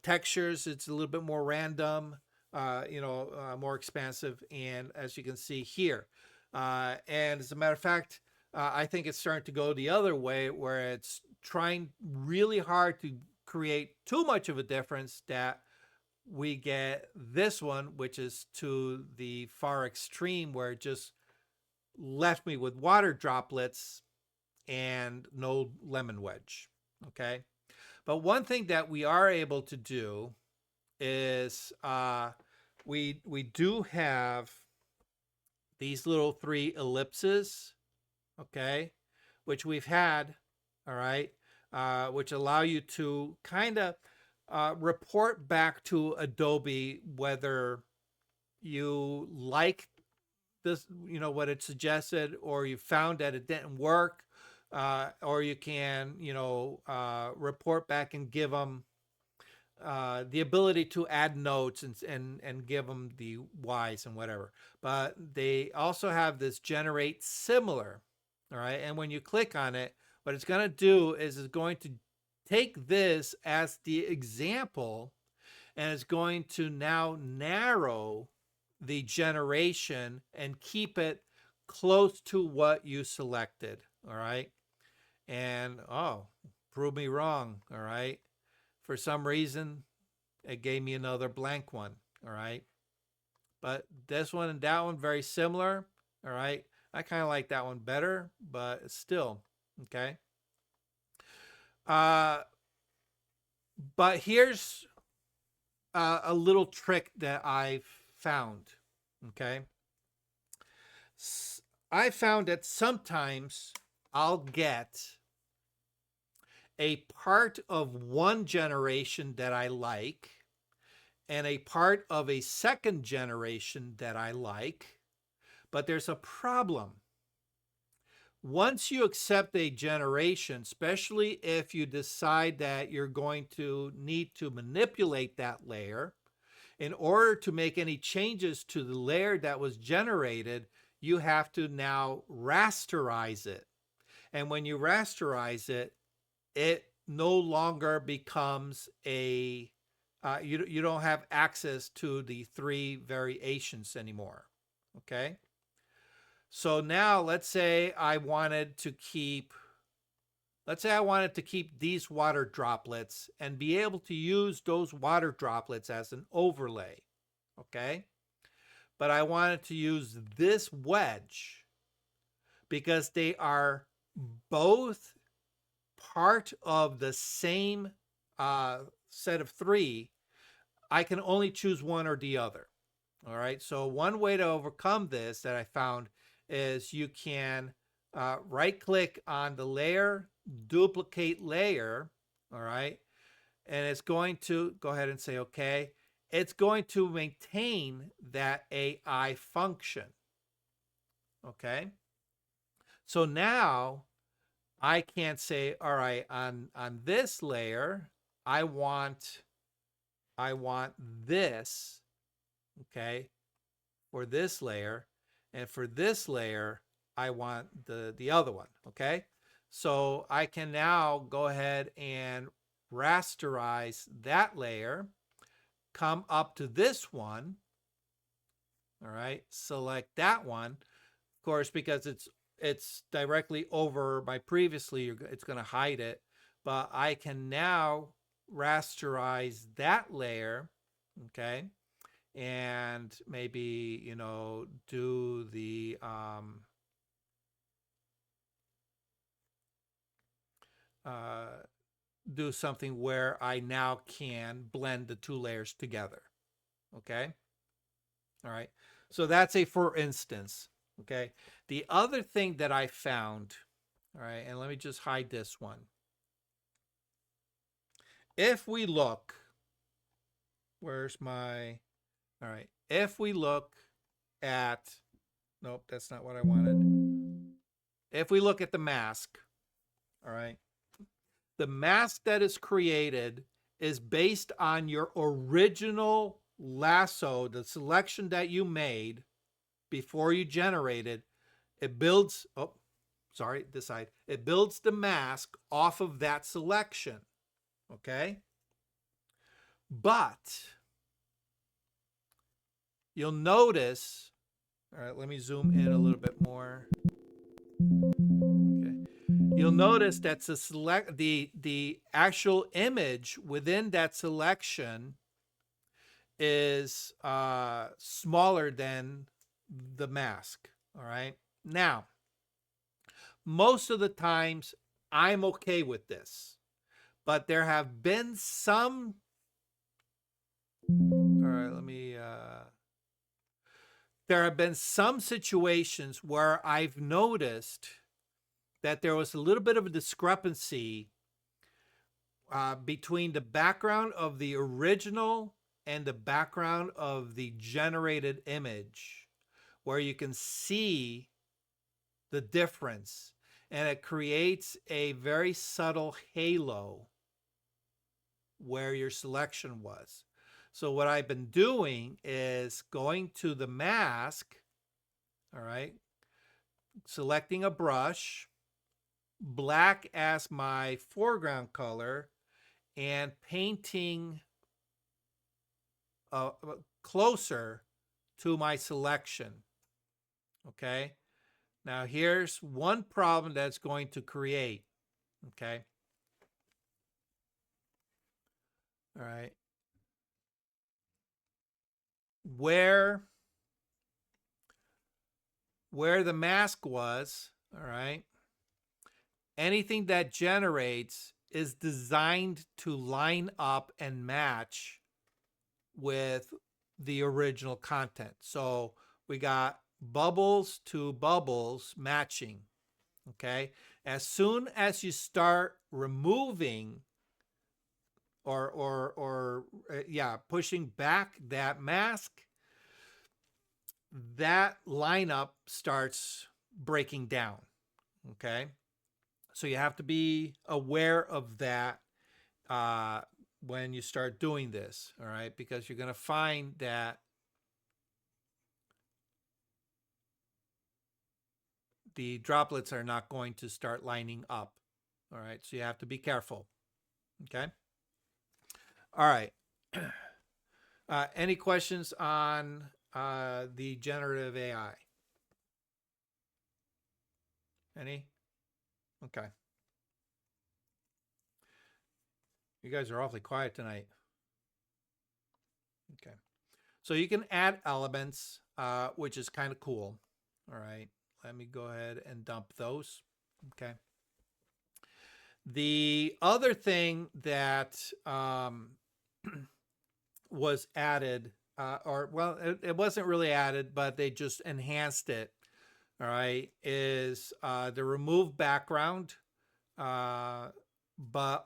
Textures, it's a little bit more random. More expansive, and as you can see here, and as a matter of fact, I think it's starting to go the other way, where it's trying really hard to create too much of a difference that we get this one, which is to the far extreme, where it just left me with water droplets and no lemon wedge. Okay, but one thing that we are able to do is we do have these little 3 ellipses, okay, which we've had, all right, which allow you to kind of report back to Adobe whether you like this, what it suggested, or you found that it didn't work, or you can, report back and give them the ability to add notes and give them the Y's and whatever. But they also have this generate similar. All right. And when you click on it, what it's going to do is it's going to take this as the example, and it's going to now narrow the generation and keep it close to what you selected. All right. And prove me wrong. All right. For some reason, it gave me another blank one. All right. But this one and that one, very similar. All right. I kind of like that one better, but still, okay. But here's a little trick that I've found. Okay. I found that sometimes I'll get a part of one generation that I like and a part of a second generation that I like, but there's a problem. Once you accept a generation, especially if you decide that you're going to need to manipulate that layer, in order to make any changes to the layer that was generated, you have to now rasterize it. And when you rasterize it, it no longer becomes a, you don't have access to the 3 variations anymore, okay? So now let's say I wanted to keep these water droplets and be able to use those water droplets as an overlay, okay? But I wanted to use this wedge because they are both part of the same set of three. I can only choose one or the other. All right. So one way to overcome this that I found is you can right click on the layer, duplicate layer. All right. And it's going to go ahead and say, okay. It's going to maintain that AI function. Okay. So now I can say, all right, on this layer, I want this, okay, for this layer, and for this layer, I want the other one, okay? So I can now go ahead and rasterize that layer, come up to this one, all right, select that one, of course, because it's directly over my previously, it's going to hide it, but I can now rasterize that layer, okay, and maybe, you know, do the do something where I now can blend the two layers together. Okay. All right. So that's a for instance. Okay. The other thing that I found, all right, and let me just hide this one. If we look, where's my, all right, if we look at, nope, that's not what I wanted. If we look at the mask, all right, the mask that is created is based on your original lasso, the selection that you made before you generated. It builds, oh, sorry, this side. It builds the mask off of that selection, okay? But you'll notice, all right, let me zoom in a little bit more. Okay. You'll notice that's the actual image within that selection is smaller than the mask. All right. Now, most of the times I'm okay with this, but there have been some. All right, let me. There have been some situations where I've noticed that there was a little bit of a discrepancy between the background of the original and the background of the generated image, where you can see the difference, and it creates a very subtle halo where your selection was. So what I've been doing is going to the mask, all right, selecting a brush, black as my foreground color, and painting closer to my selection. Okay. Now here's one problem that's going to create. Okay. All right. Where the mask was, all right, anything that generates is designed to line up and match with the original content. So we got bubbles to bubbles matching. Okay. As soon as you start removing or pushing back that mask, that lineup starts breaking down. Okay. So you have to be aware of that when you start doing this. All right. Because you're going to find that the droplets are not going to start lining up. All right. So you have to be careful. Okay. All right. Any questions on the generative AI? Any? Okay. You guys are awfully quiet tonight. Okay. So you can add elements, which is kind of cool. All right, let me go ahead and dump those. Okay. The other thing that was added, it wasn't really added, but they just enhanced it. All right, is the remove background, but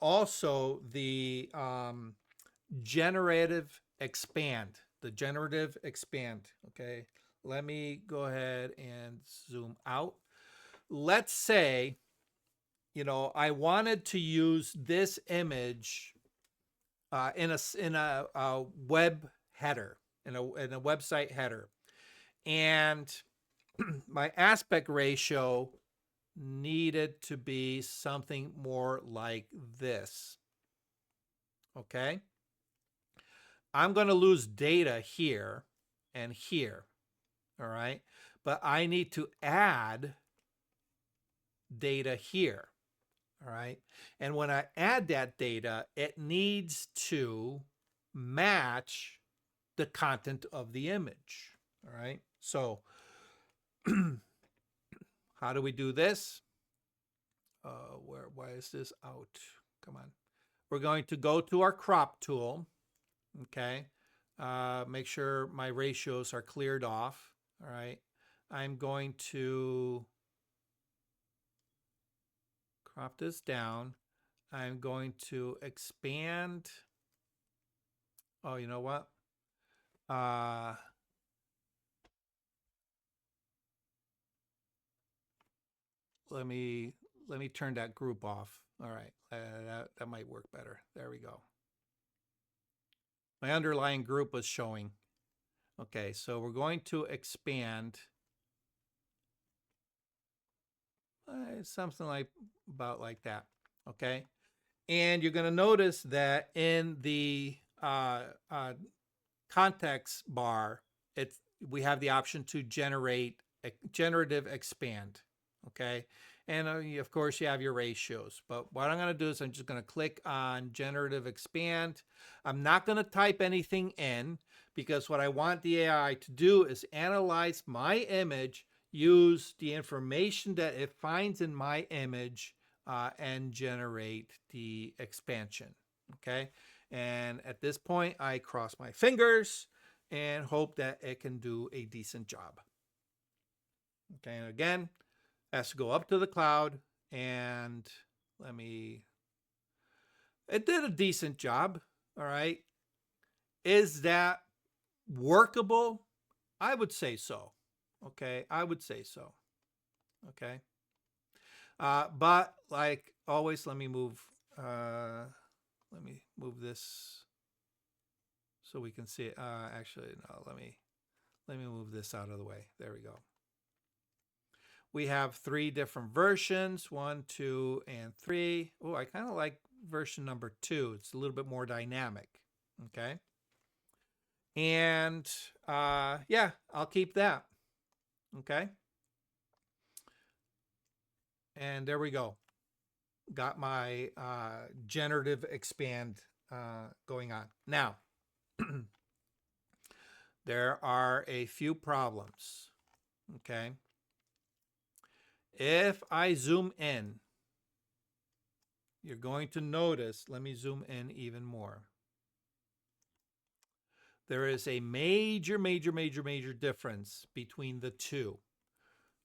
also the generative expand. The generative expand. Okay, let me go ahead and zoom out. Let's say, I wanted to use this image in a web header, in a website header, and my aspect ratio needed to be something more like this. Okay, I'm going to lose data here and here. All right, but I need to add data here. All right, and when I add that data, it needs to match the content of the image. All right, so how do we do this? Why is this out? Come on. We're going to go to our crop tool. Okay, make sure my ratios are cleared off. All right, I'm going to crop this down. I'm going to expand. Oh, you know what? Let me turn that group off. All right, that might work better. There we go. My underlying group was showing. Okay, so we're going to expand something like about like that. Okay, and you're going to notice that in the context bar, we have the option to generate a generative expand. Okay, and of course you have your ratios, but what I'm going to do is I'm just going to click on generative expand. I'm not going to type anything in, because what I want the AI to do is analyze my image, use the information that it finds in my image, and generate the expansion. Okay, and at this point I cross my fingers and hope that it can do a decent job. Okay, and again, has to go up to the cloud, and it did a decent job. All right, is that workable? I would say so. Okay, I would say so. Okay, but like always, let me move this so we can see it. Actually, no, let me move this out of the way. There we go. We have 3 different versions, 1, 2, and 3. Oh, I kind of like version number 2. It's a little bit more dynamic. Okay. And yeah, I'll keep that. Okay. And there we go. Got my generative expand going on. Now, there are a few problems. Okay. If I zoom in, you're going to notice, let me zoom in even more. There is a major difference between the two.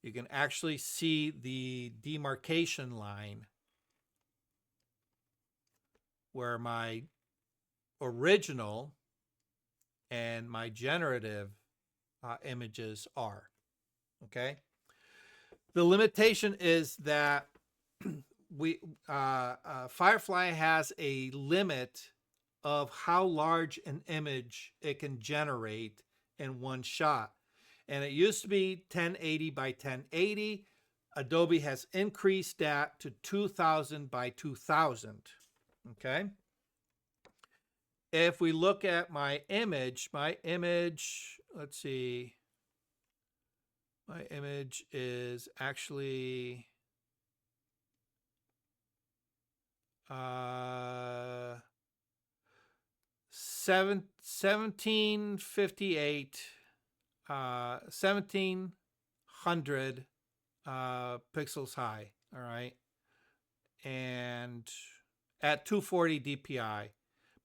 You can actually see the demarcation line where my original and my generative images are. Okay. The limitation is that Firefly has a limit of how large an image it can generate in one shot. And it used to be 1080 by 1080. Adobe has increased that to 2000 by 2000. Okay. If we look at my image, let's see. My image is actually 6 1758, 1700 pixels high. All right. And at 240 DPI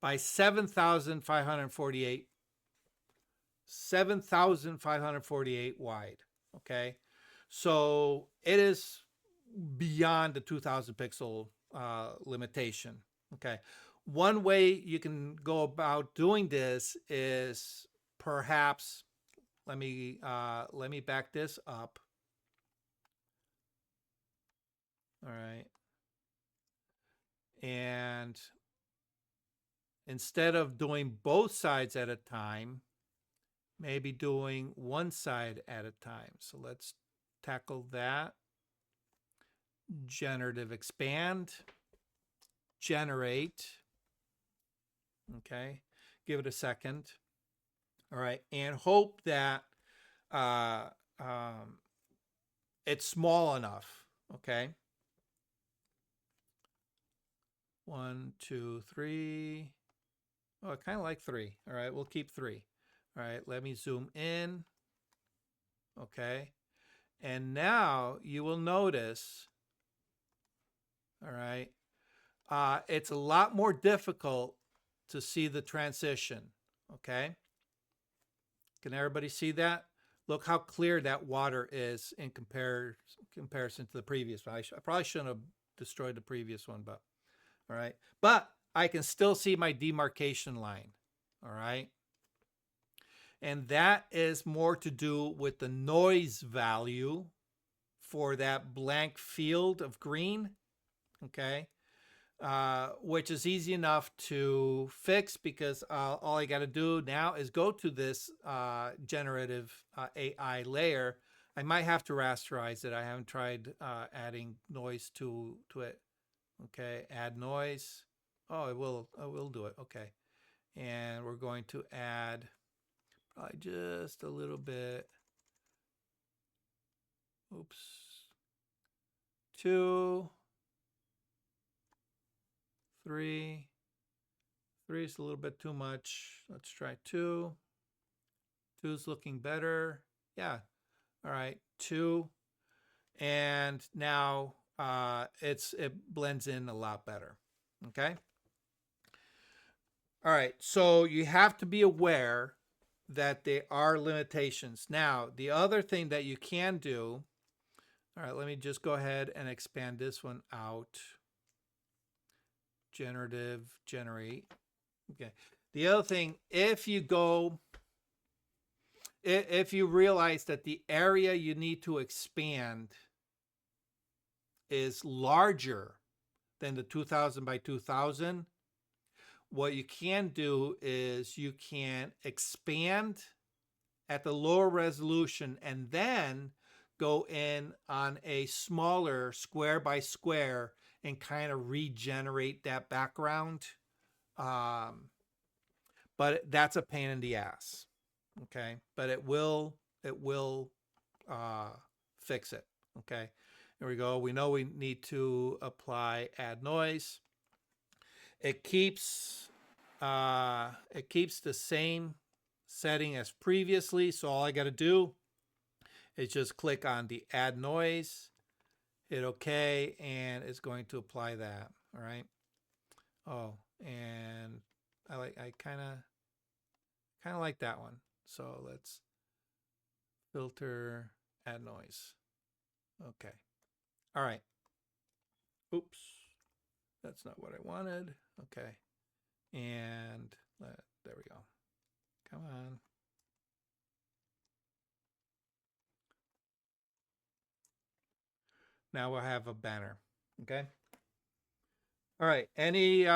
by 7,548 wide. Okay. So it is beyond the 2000 pixel limitation. Okay. One way you can go about doing this is perhaps, let me back this up. All right. And instead of doing both sides at a time, maybe doing one side at a time. So let's tackle that. Generative expand, generate. Okay, give it a second. All right, and hope that it's small enough. Okay. 1, 2, 3. Oh, I kind of like 3. All right, we'll keep 3. All right, let me zoom in. Okay. And now you will notice, all right, it's a lot more difficult to see the transition. Okay. Can everybody see that? Look how clear that water is in comparison to the previous one. I probably shouldn't have destroyed the previous one, but all right. But I can still see my demarcation line. All right. And that is more to do with the noise value for that blank field of green. Okay. Which is easy enough to fix because all I got to do now is go to this generative AI layer. I might have to rasterize it. I haven't tried adding noise to it. Okay, add noise. Oh, I will do it. Okay. And we're going to add probably just a little bit. Oops. 2, 3. 3 is a little bit too much. Let's try 2. 2 is looking better. Yeah. All right. 2. And now it blends in a lot better. Okay. All right. So you have to be aware that there are limitations. Now, the other thing that you can do, all right, let me just go ahead and expand this one out. Generative, generate. Okay. The other thing, if you realize that the area you need to expand is larger than the 2000 by 2000, what you can do is you can expand at the lower resolution and then go in on a smaller square by square and kind of regenerate that background. But that's a pain in the ass. Okay. But it will fix it. Okay. There we go. We know we need to apply add noise. It keeps the same setting as previously. So all I got to do is just click on the add noise, hit OK, and it's going to apply that. All right. Oh, and I kind of like that one. So let's filter, add noise. Okay. All right. Oops. That's not what I wanted. Okay. And there we go. Come on. Now we'll have a banner. Okay. All right. Any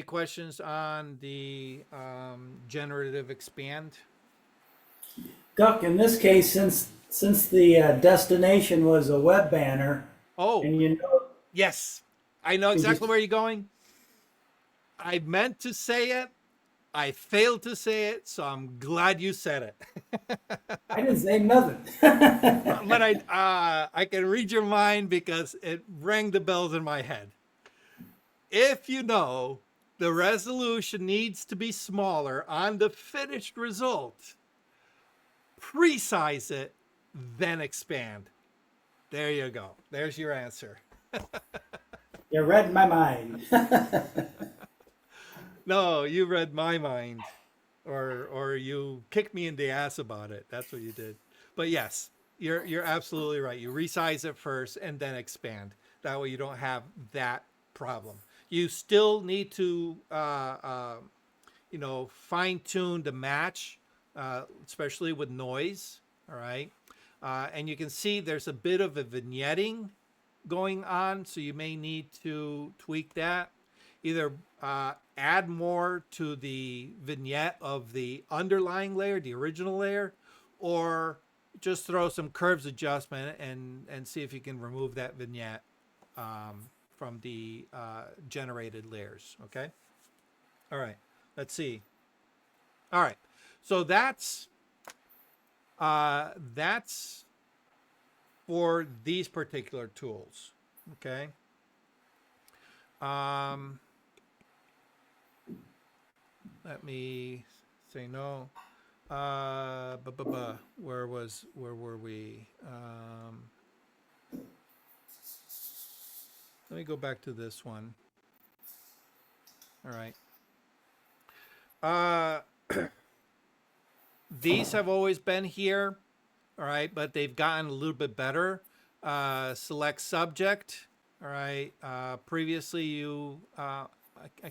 questions on the generative expand? Duck, in this case, since the destination was a web banner, Oh, and you know, yes. I know exactly where you're going. I meant to say it. I failed to say it, so I'm glad you said it. I didn't say nothing. But I can read your mind because it rang the bells in my head. If you know The resolution needs to be smaller on the finished result. Pre-size it, then expand. There you go. There's your answer. You read my mind. No, you read my mind, or you kicked me in the ass about it. That's what you did. But yes, you're absolutely right. You resize it first and then expand. That way you don't have that problem. You still need to fine tune the match, especially with noise. All right. And you can see there's a bit of a vignetting going on, so you may need to tweak that. Either add more to the vignette of the underlying layer, the original layer, or just throw some curves adjustment and see if you can remove that vignette from the generated layers. Okay. All right. Let's see. All right. So that's for these particular tools. Okay. Let me say no. Where were we? Let me go back to this one. All right. These have always been here. All right, but they've gotten a little bit better. Select subject. All right. Previously, I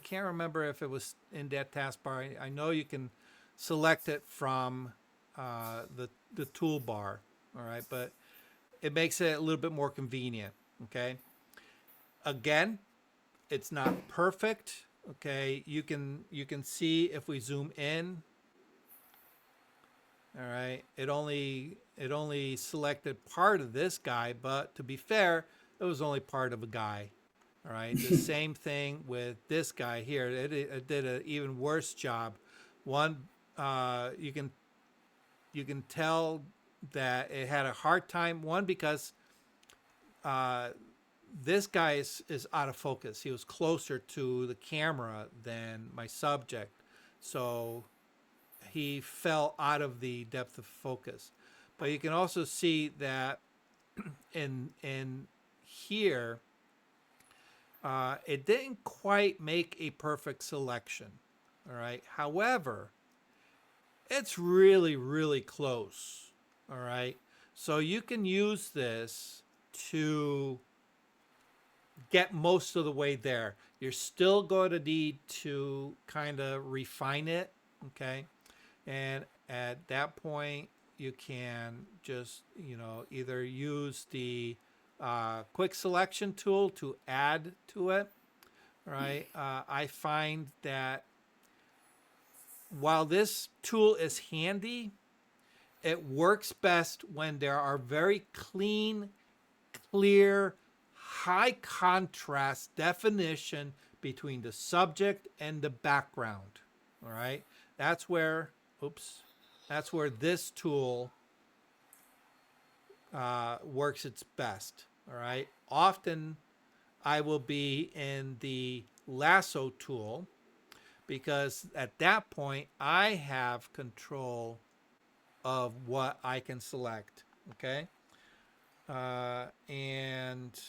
can't remember if it was in that taskbar. I know you can select it from the toolbar. All right, but it makes it a little bit more convenient. Okay. Again, it's not perfect. Okay, you can see if we zoom in. All right, it only selected part of this guy, but to be fair, it was only part of a guy. All right, the same thing with this guy here. It did an even worse job. One, you can tell that it had a hard time. One, because this guy is out of focus. He was closer to the camera than my subject, so he fell out of the depth of focus. But you can also see that in here, it didn't quite make a perfect selection. All right. However, it's really, really close. All right. So you can use this to get most of the way there. You're still going to need to kind of refine it. Okay. And at that point, you can just, either use the quick selection tool to add to it, right? I find that while this tool is handy, it works best when there are very clean, clear, high contrast definition between the subject and the background, all right? That's where this tool works its best. All right. Often I will be in the lasso tool because at that point I have control of what I can select. Okay. And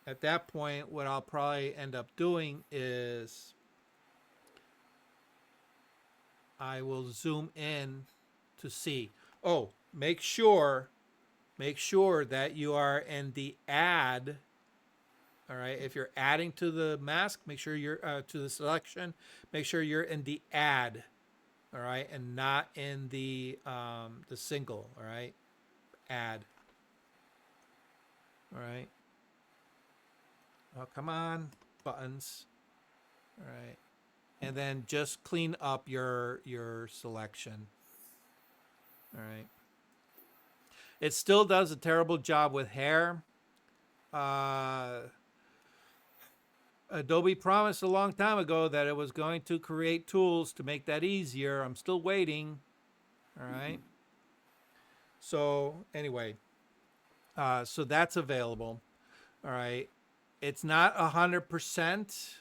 at that point, what I'll probably end up doing is I will zoom in to see. Oh, make sure that you are in the add. All right. If you're adding to the mask, make sure you're to the selection. Make sure you're in the add. All right, and not in the single. All right, add. All right. Oh, come on, buttons. All right. And then just clean up your selection. All right. It still does a terrible job with hair. Adobe promised a long time ago that it was going to create tools to make that easier. I'm still waiting. All right. So anyway, so that's available. All right. It's not 100%.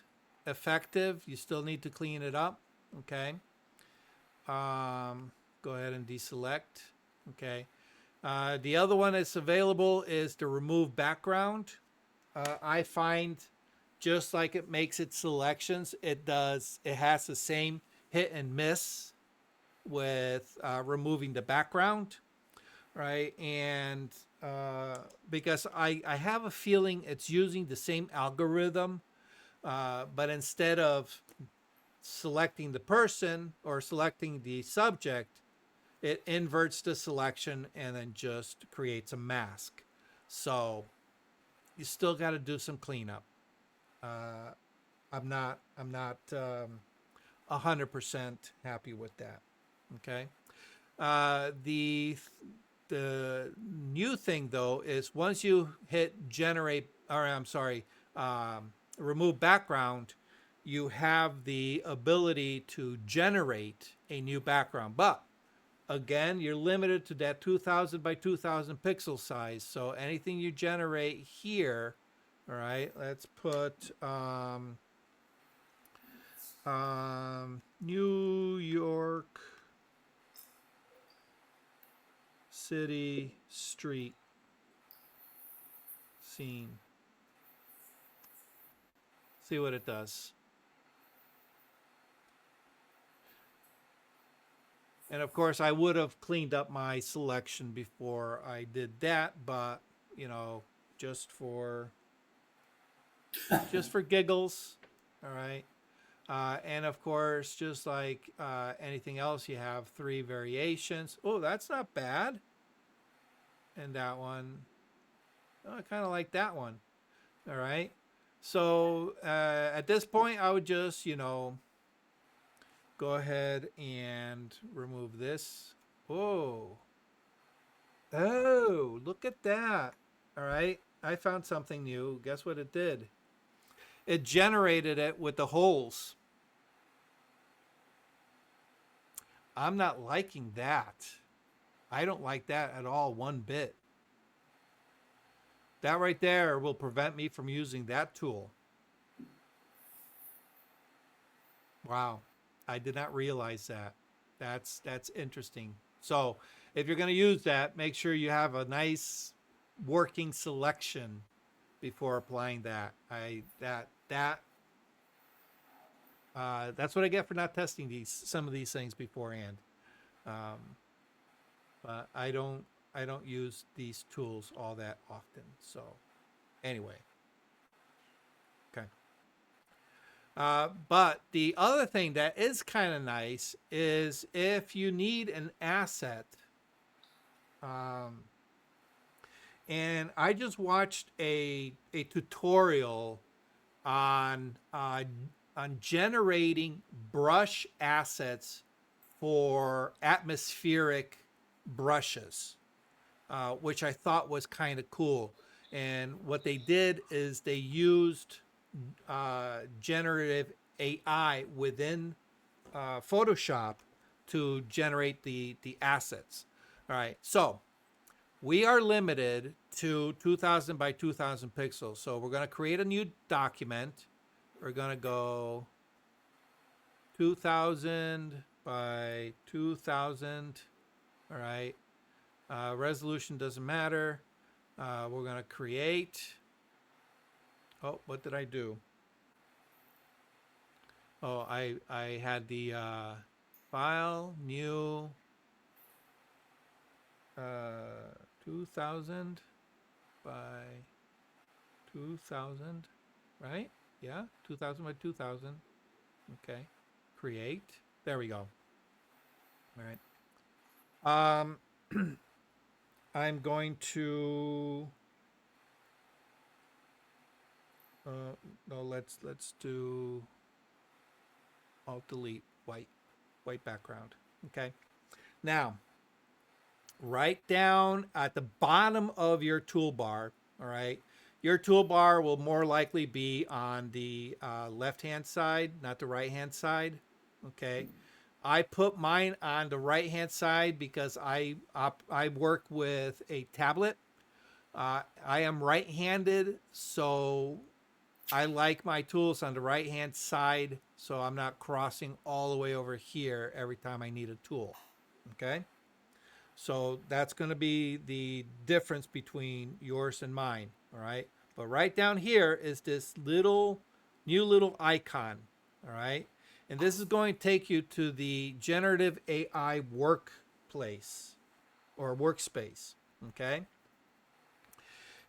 effective. You still need to clean it up. Okay. Go ahead and deselect. Okay. The other one that's available is to remove background. I find just like it makes its selections, it has the same hit and miss with removing the background, right? And because I have a feeling it's using the same algorithm, but instead of selecting the person or selecting the subject, it inverts the selection and then just creates a mask. So you still got to do some cleanup. I'm not 100% happy with that. Okay. The new thing though is once you hit generate, or I'm sorry, remove background, you have the ability to generate a new background. But again, you're limited to that 2000 by 2000 pixel size. So anything you generate here, all right, let's put New York City street scene. See what it does. And of course, I would have cleaned up my selection before I did that, but you know, just for just for giggles, all right. And of course, just like anything else, you have 3 variations. Oh, that's not bad. And that one, oh, I kind of like that one. All right. So at this point, I would just, go ahead and remove this. Oh, oh, look at that. All right. I found something new. Guess what it did? It generated it with the holes. I'm not liking that. I don't like that at all, one bit. That right there will prevent me from using that tool. Wow. I did not realize that. That's interesting. So if you're going to use that, make sure you have a nice working selection before applying that. That's what I get for not testing some of these things beforehand. Um, but I don't use these tools all that often. So anyway, okay. But the other thing that is kind of nice is if you need an asset, um, and I just watched a tutorial on generating brush assets for atmospheric brushes, which I thought was kind of cool. And what they did is they used generative AI within Photoshop to generate the assets. All right, so we are limited to 2000 by 2000 pixels. So we're going to create a new document. We're going to go 2000 by 2000. All right. Resolution doesn't matter. We're going to create. Oh, what did I do? Oh, I had the file, new, 2000 by 2000, right? Yeah, 2000 by 2000. Okay, create. There we go. All right. I'm going to. No, let's do Alt Delete white background. Okay. Now, right down at the bottom of your toolbar, all right, your toolbar will more likely be on the left-hand side, not the right-hand side. Okay. I put mine on the right-hand side because I work with a tablet. I am right-handed, so I like my tools on the right hand side, so I'm not crossing all the way over here every time I need a tool. Okay, so that's going to be the difference between yours and mine. All right, but right down here is this new little icon. All right, and this is going to take you to the generative AI workplace or workspace. Okay,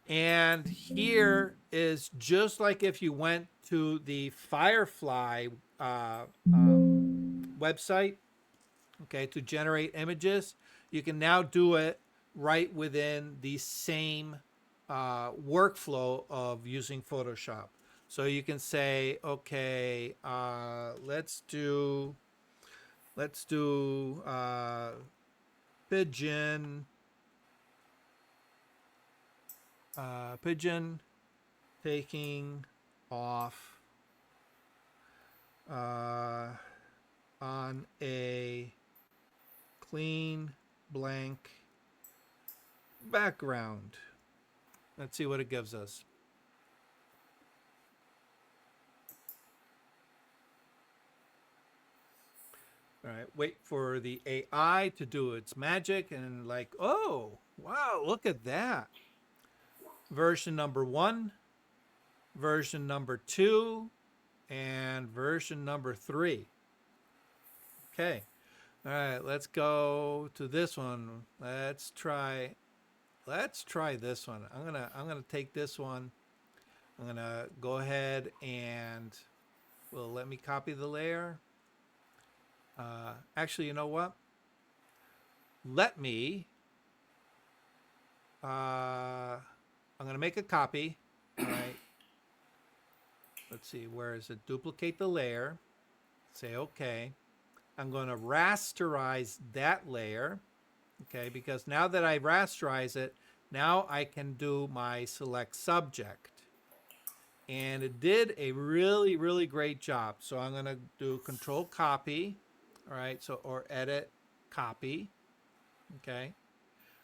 and here is just like if you went to the Firefly website, okay, to generate images. You can now do it right within the same workflow of using Photoshop. So you can say, okay, let's do pigeon, pigeon taking off on a clean blank background. Let's see what it gives us. All right, wait for the AI to do its magic and like, oh, wow, look at that. Version number 1, version number 2, and version number 3. Okay. All right, let's go to this one. Let's try this one. I'm gonna take this one. I'm gonna go ahead and will let me copy the layer. Actually, you know what? Let me. I'm gonna make a copy. All right. Let's see. Where is it? Duplicate the layer. Say OK. I'm going to rasterize that layer. Okay, because now that I rasterize it, now I can do my select subject. And it did a really, really great job. So I'm going to do control copy. All right, so or edit copy. Okay.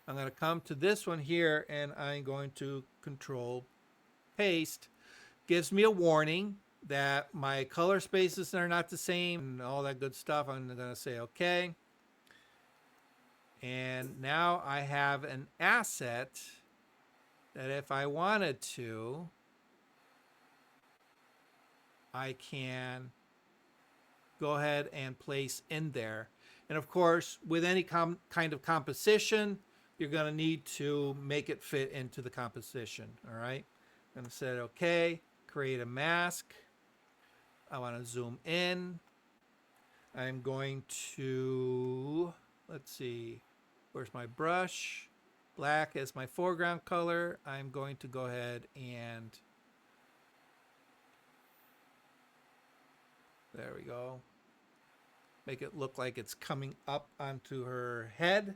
I'm going to come to this one here and I'm going to control paste. Gives me a warning that my color spaces are not the same and all that good stuff. I'm going to say okay. And now I have an asset that if I wanted to, I can go ahead and place in there. And of course, with any kind of composition, you're going to need to make it fit into the composition. All right. I'm going to say okay, create a mask. I want to zoom in. I'm going to, let's see, where's my brush? Black as my foreground color. I'm going to go ahead and, there we go. Make it look like it's coming up onto her head.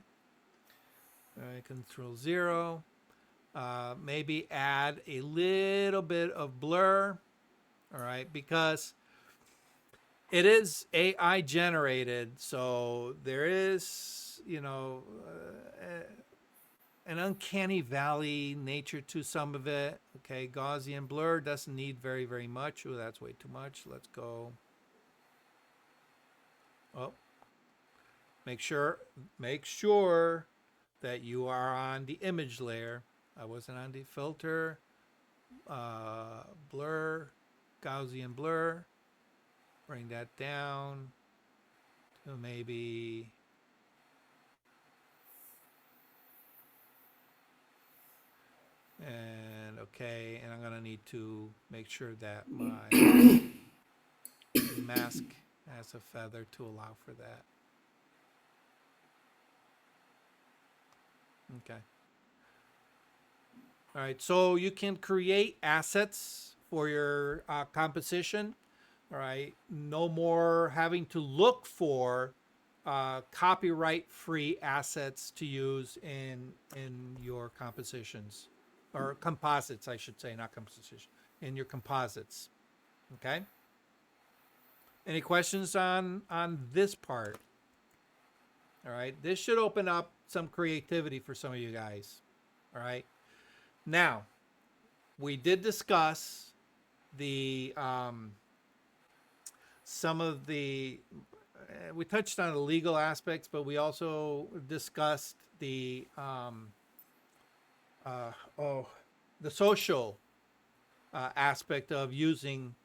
All right, Control 0. Maybe add a little bit of blur. All right, because it is AI generated, so there is, an uncanny valley nature to some of it. Okay, Gaussian blur doesn't need very, very much. Oh, that's way too much. Let's go. Oh, make sure that you are on the image layer. I wasn't on the filter, blur, Gaussian blur. Bring that down to maybe and okay, and I'm gonna need to make sure that my mask has a feather to allow for that. Okay. All right, so you can create assets for your composition. All right, no more having to look for copyright-free assets to use in your compositions, or composites, I should say, not composition, in your composites. Okay. Any questions on this part? All right, this should open up some creativity for some of you guys. All right. Now, we did discuss the some of the we touched on the legal aspects, but we also discussed the the social aspect of using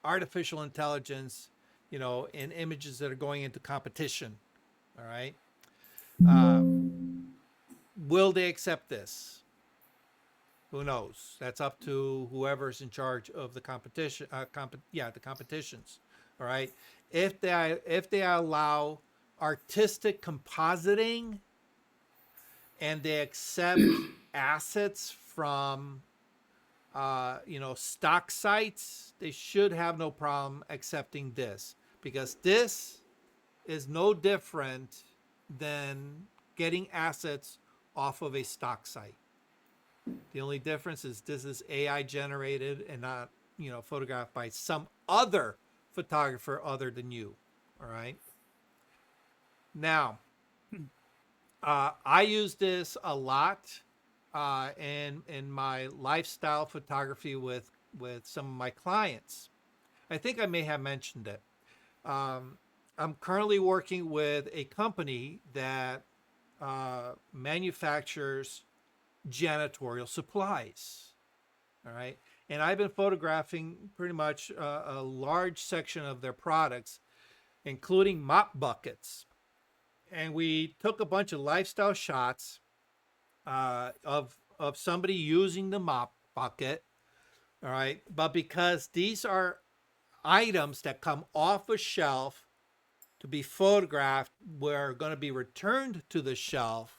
artificial intelligence, in images that are going into competition. All right. Will they accept this? Who knows? That's up to whoever's in charge of the competition. The competitions. All right. If they allow artistic compositing and they accept assets from stock sites, they should have no problem accepting this, because this is no different than getting assets off of a stock site. The only difference is this is AI generated and not, photographed by some other photographer other than you. All right. Now, I use this a lot in my lifestyle photography with some of my clients. I think I may have mentioned it. I'm currently working with a company that manufactures janitorial supplies. All right. And I've been photographing pretty much a large section of their products, including mop buckets. And we took a bunch of lifestyle shots of somebody using the mop bucket. All right. But because these are items that come off a shelf to be photographed, were going to be returned to the shelf,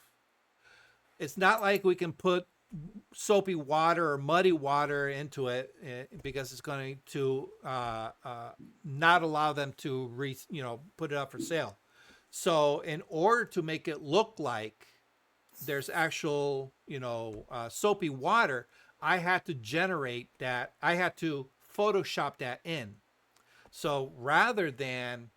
it's not like we can put soapy water or muddy water into it, because it's going to not allow them to put it up for sale. So in order to make it look like there's actual soapy water, I had to generate that. I had to Photoshop that in. So rather than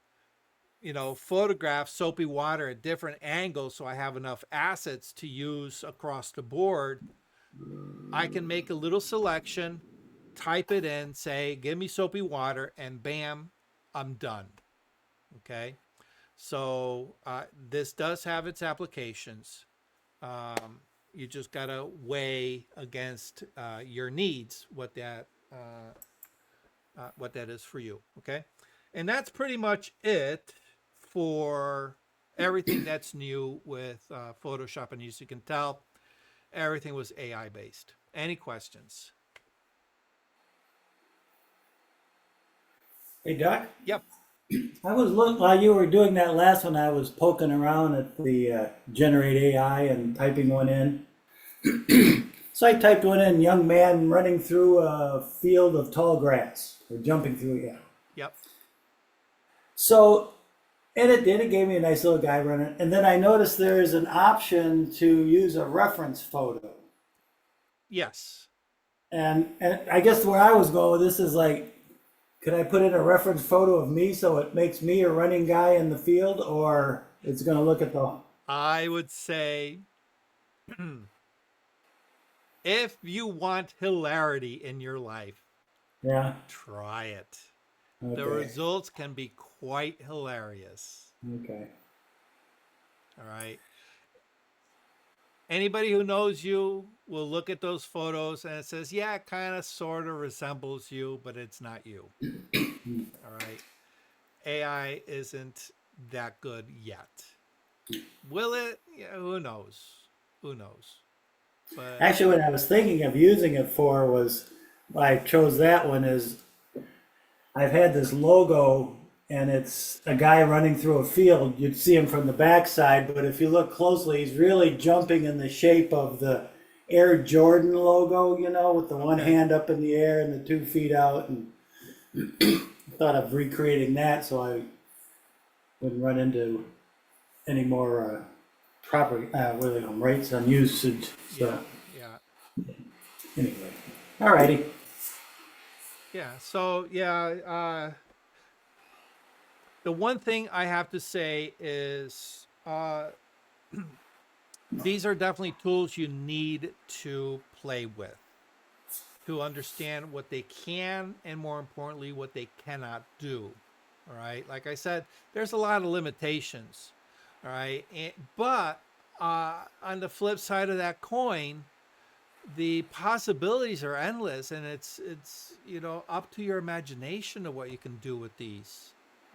photograph soapy water at different angles so I have enough assets to use across the board, I can make a little selection, type it in, say, give me soapy water, and bam, I'm done. Okay. So this does have its applications. You just got to weigh against your needs what that is for you. Okay. And that's pretty much it for everything that's new with Photoshop. And as you can tell, everything was AI based. Any questions? Hey, Doc, Yep. I was looking while you were doing that last one. I was poking around at the generate AI and typing one in. So I typed one in: young man running through a field of tall grass, or jumping through. Yeah. Yep. So, and it did. It gave me a nice little guy running. And then I noticed there is an option to use a reference photo. Yes. And I guess where I was going with this is like, could I put in a reference photo of me so it makes me a running guy in the field, or it's going to look at the. I would say if you want hilarity in your life, Yeah. try it. Okay. The results can be quite hilarious. Okay. All right. Anybody who knows you will look at those photos and it says, yeah, it kind of sort of resembles you, but it's not you. All right. AI isn't that good yet. Will it? Yeah, who knows? Who knows? But Actually, what I was thinking of using it for was, why I chose that one is, I've had this logo and it's a guy running through a field. You'd see him from the backside, but if you look closely, he's really jumping in the shape of the Air Jordan logo, with the one Okay. hand up in the air and the 2 feet out. And thought of recreating that so I wouldn't run into any more property, what do they call them, rates on usage. So yeah. anyway, alrighty. Yeah. So, yeah. The one thing I have to say is these are definitely tools you need to play with to understand what they can and, more importantly, what they cannot do. All right. Like I said, there's a lot of limitations. All right. But on the flip side of that coin, the possibilities are endless, and it's up to your imagination of what you can do with these.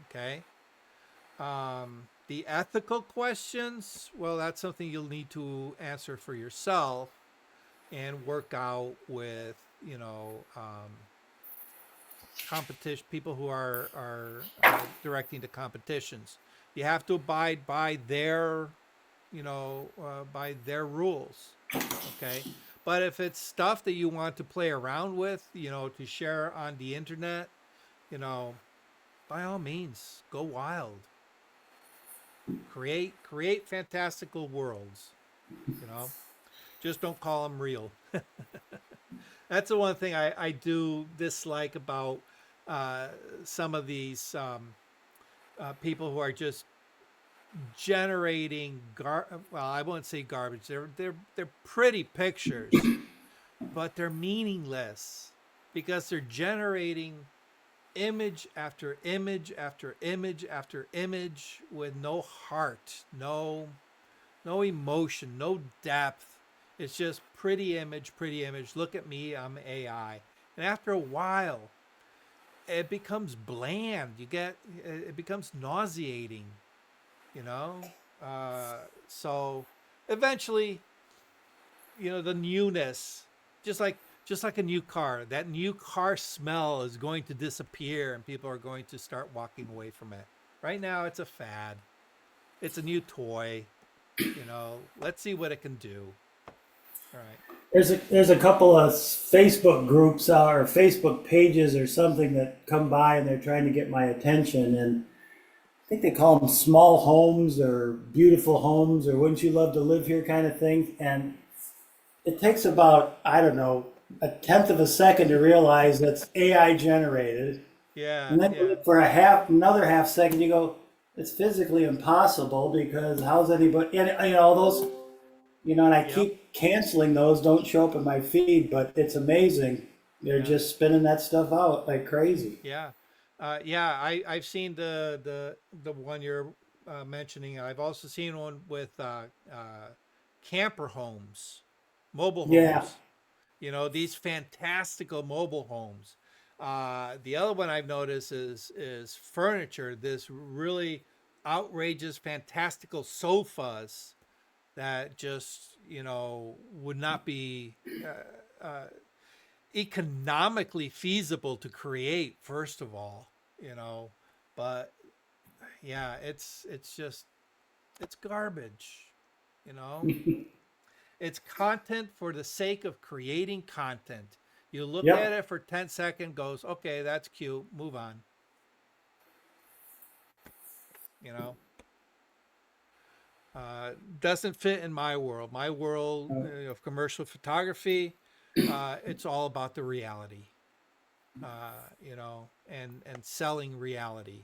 Okay. The ethical questions, well, that's something you'll need to answer for yourself and work out with, competition people who are directing the competitions. You have to abide by their, by their rules. Okay. But if it's stuff that you want to play around with, to share on the internet, by all means, go wild. Create fantastical worlds, just don't call them real. That's the one thing I do dislike about some of these people who are just generating well, I won't say garbage. They're pretty pictures, but they're meaningless because they're generating image after image after image after image with no heart, no emotion, no depth. It's just pretty image, pretty image. Look at me, I'm AI. And after a while, it becomes bland. It becomes nauseating, so eventually, the newness, just like a new car, that new car smell is going to disappear and people are going to start walking away from it. Right now, it's a fad. It's a new toy. Let's see what it can do. All right. There's a couple of Facebook groups or Facebook pages or something that come by and they're trying to get my attention, and I think they call them small homes or beautiful homes or wouldn't you love to live here kind of thing. And it takes about, I don't know, a tenth of a second to realize that's AI generated. Yeah. And then for another half second, you go, it's physically impossible because how's anybody, and those, and I keep canceling those, don't show up in my feed, but it's amazing. They're just spinning that stuff out like crazy. Yeah. I've seen the one you're mentioning. I've also seen one with camper homes, mobile homes. Yeah. These fantastical mobile homes. The other one I've noticed is furniture. This really outrageous, fantastical sofas that just would not be economically feasible to create, first of all, but yeah, it's garbage, it's content for the sake of creating content. You look Yep. at it for 10 seconds, goes, okay, that's cute, move on. Doesn't fit in my world. My world of commercial photography, it's all about the reality, and selling reality.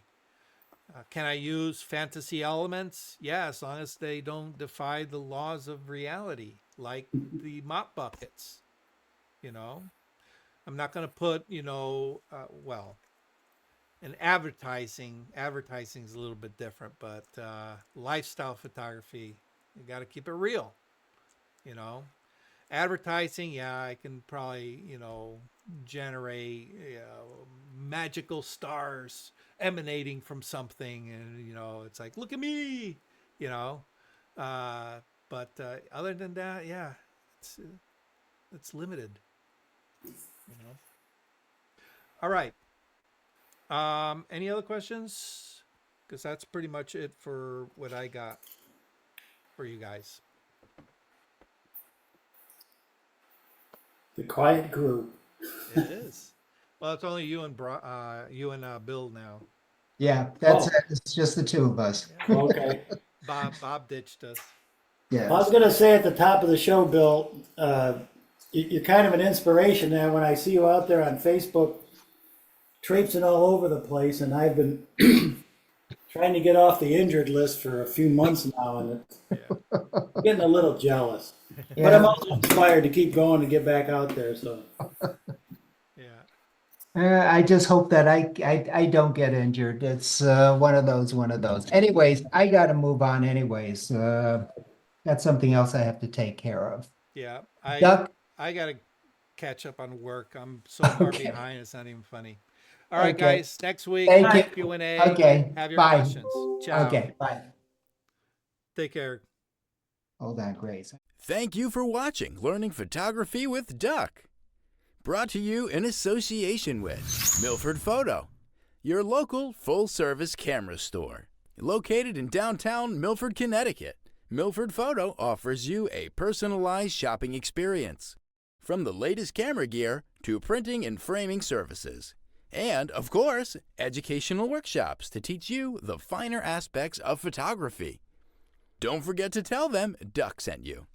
Can I use fantasy elements? Yeah, as long as they don't defy the laws of reality, like the mop buckets. I'm not going to put, well, and advertising is a little bit different, but lifestyle photography, you got to keep it real. Advertising, yeah, I can probably generate magical stars emanating from something, and it's like, look at me, but other than that, yeah, it's limited. All right. Any other questions? Because that's pretty much it for what I got for you guys. The quiet group. It is. Well, it's only you and Bill now. Yeah, that's it. It's just the two of us. Okay. Bob ditched us. I Yeah. was going to say at the top of the show, Bill, you're kind of an inspiration there when I see you out there on Facebook traipsing all over the place, and I've been trying to get off the injured list for a few months now, and it's getting a little jealous. But I'm also inspired to keep going and get back out there. So I just hope that I don't get injured. It's one of those. Anyways, I got to move on anyways. That's something else I have to take care of. Yeah, Duck, I gotta catch up on work. I'm so far okay, behind. It's not even funny. All right, okay. guys. Next week, Thank you. Q&A. Okay, Have your bye. questions. Ciao. Okay, bye. Take care. Hold on, Grace. Thank you for watching Learning Photography with Duck. Brought to you in association with Milford Photo, your local full-service camera store. Located in downtown Milford, Connecticut, Milford Photo offers you a personalized shopping experience. From the latest camera gear to printing and framing services. And, of course, educational workshops to teach you the finer aspects of photography. Don't forget to tell them Duck sent you.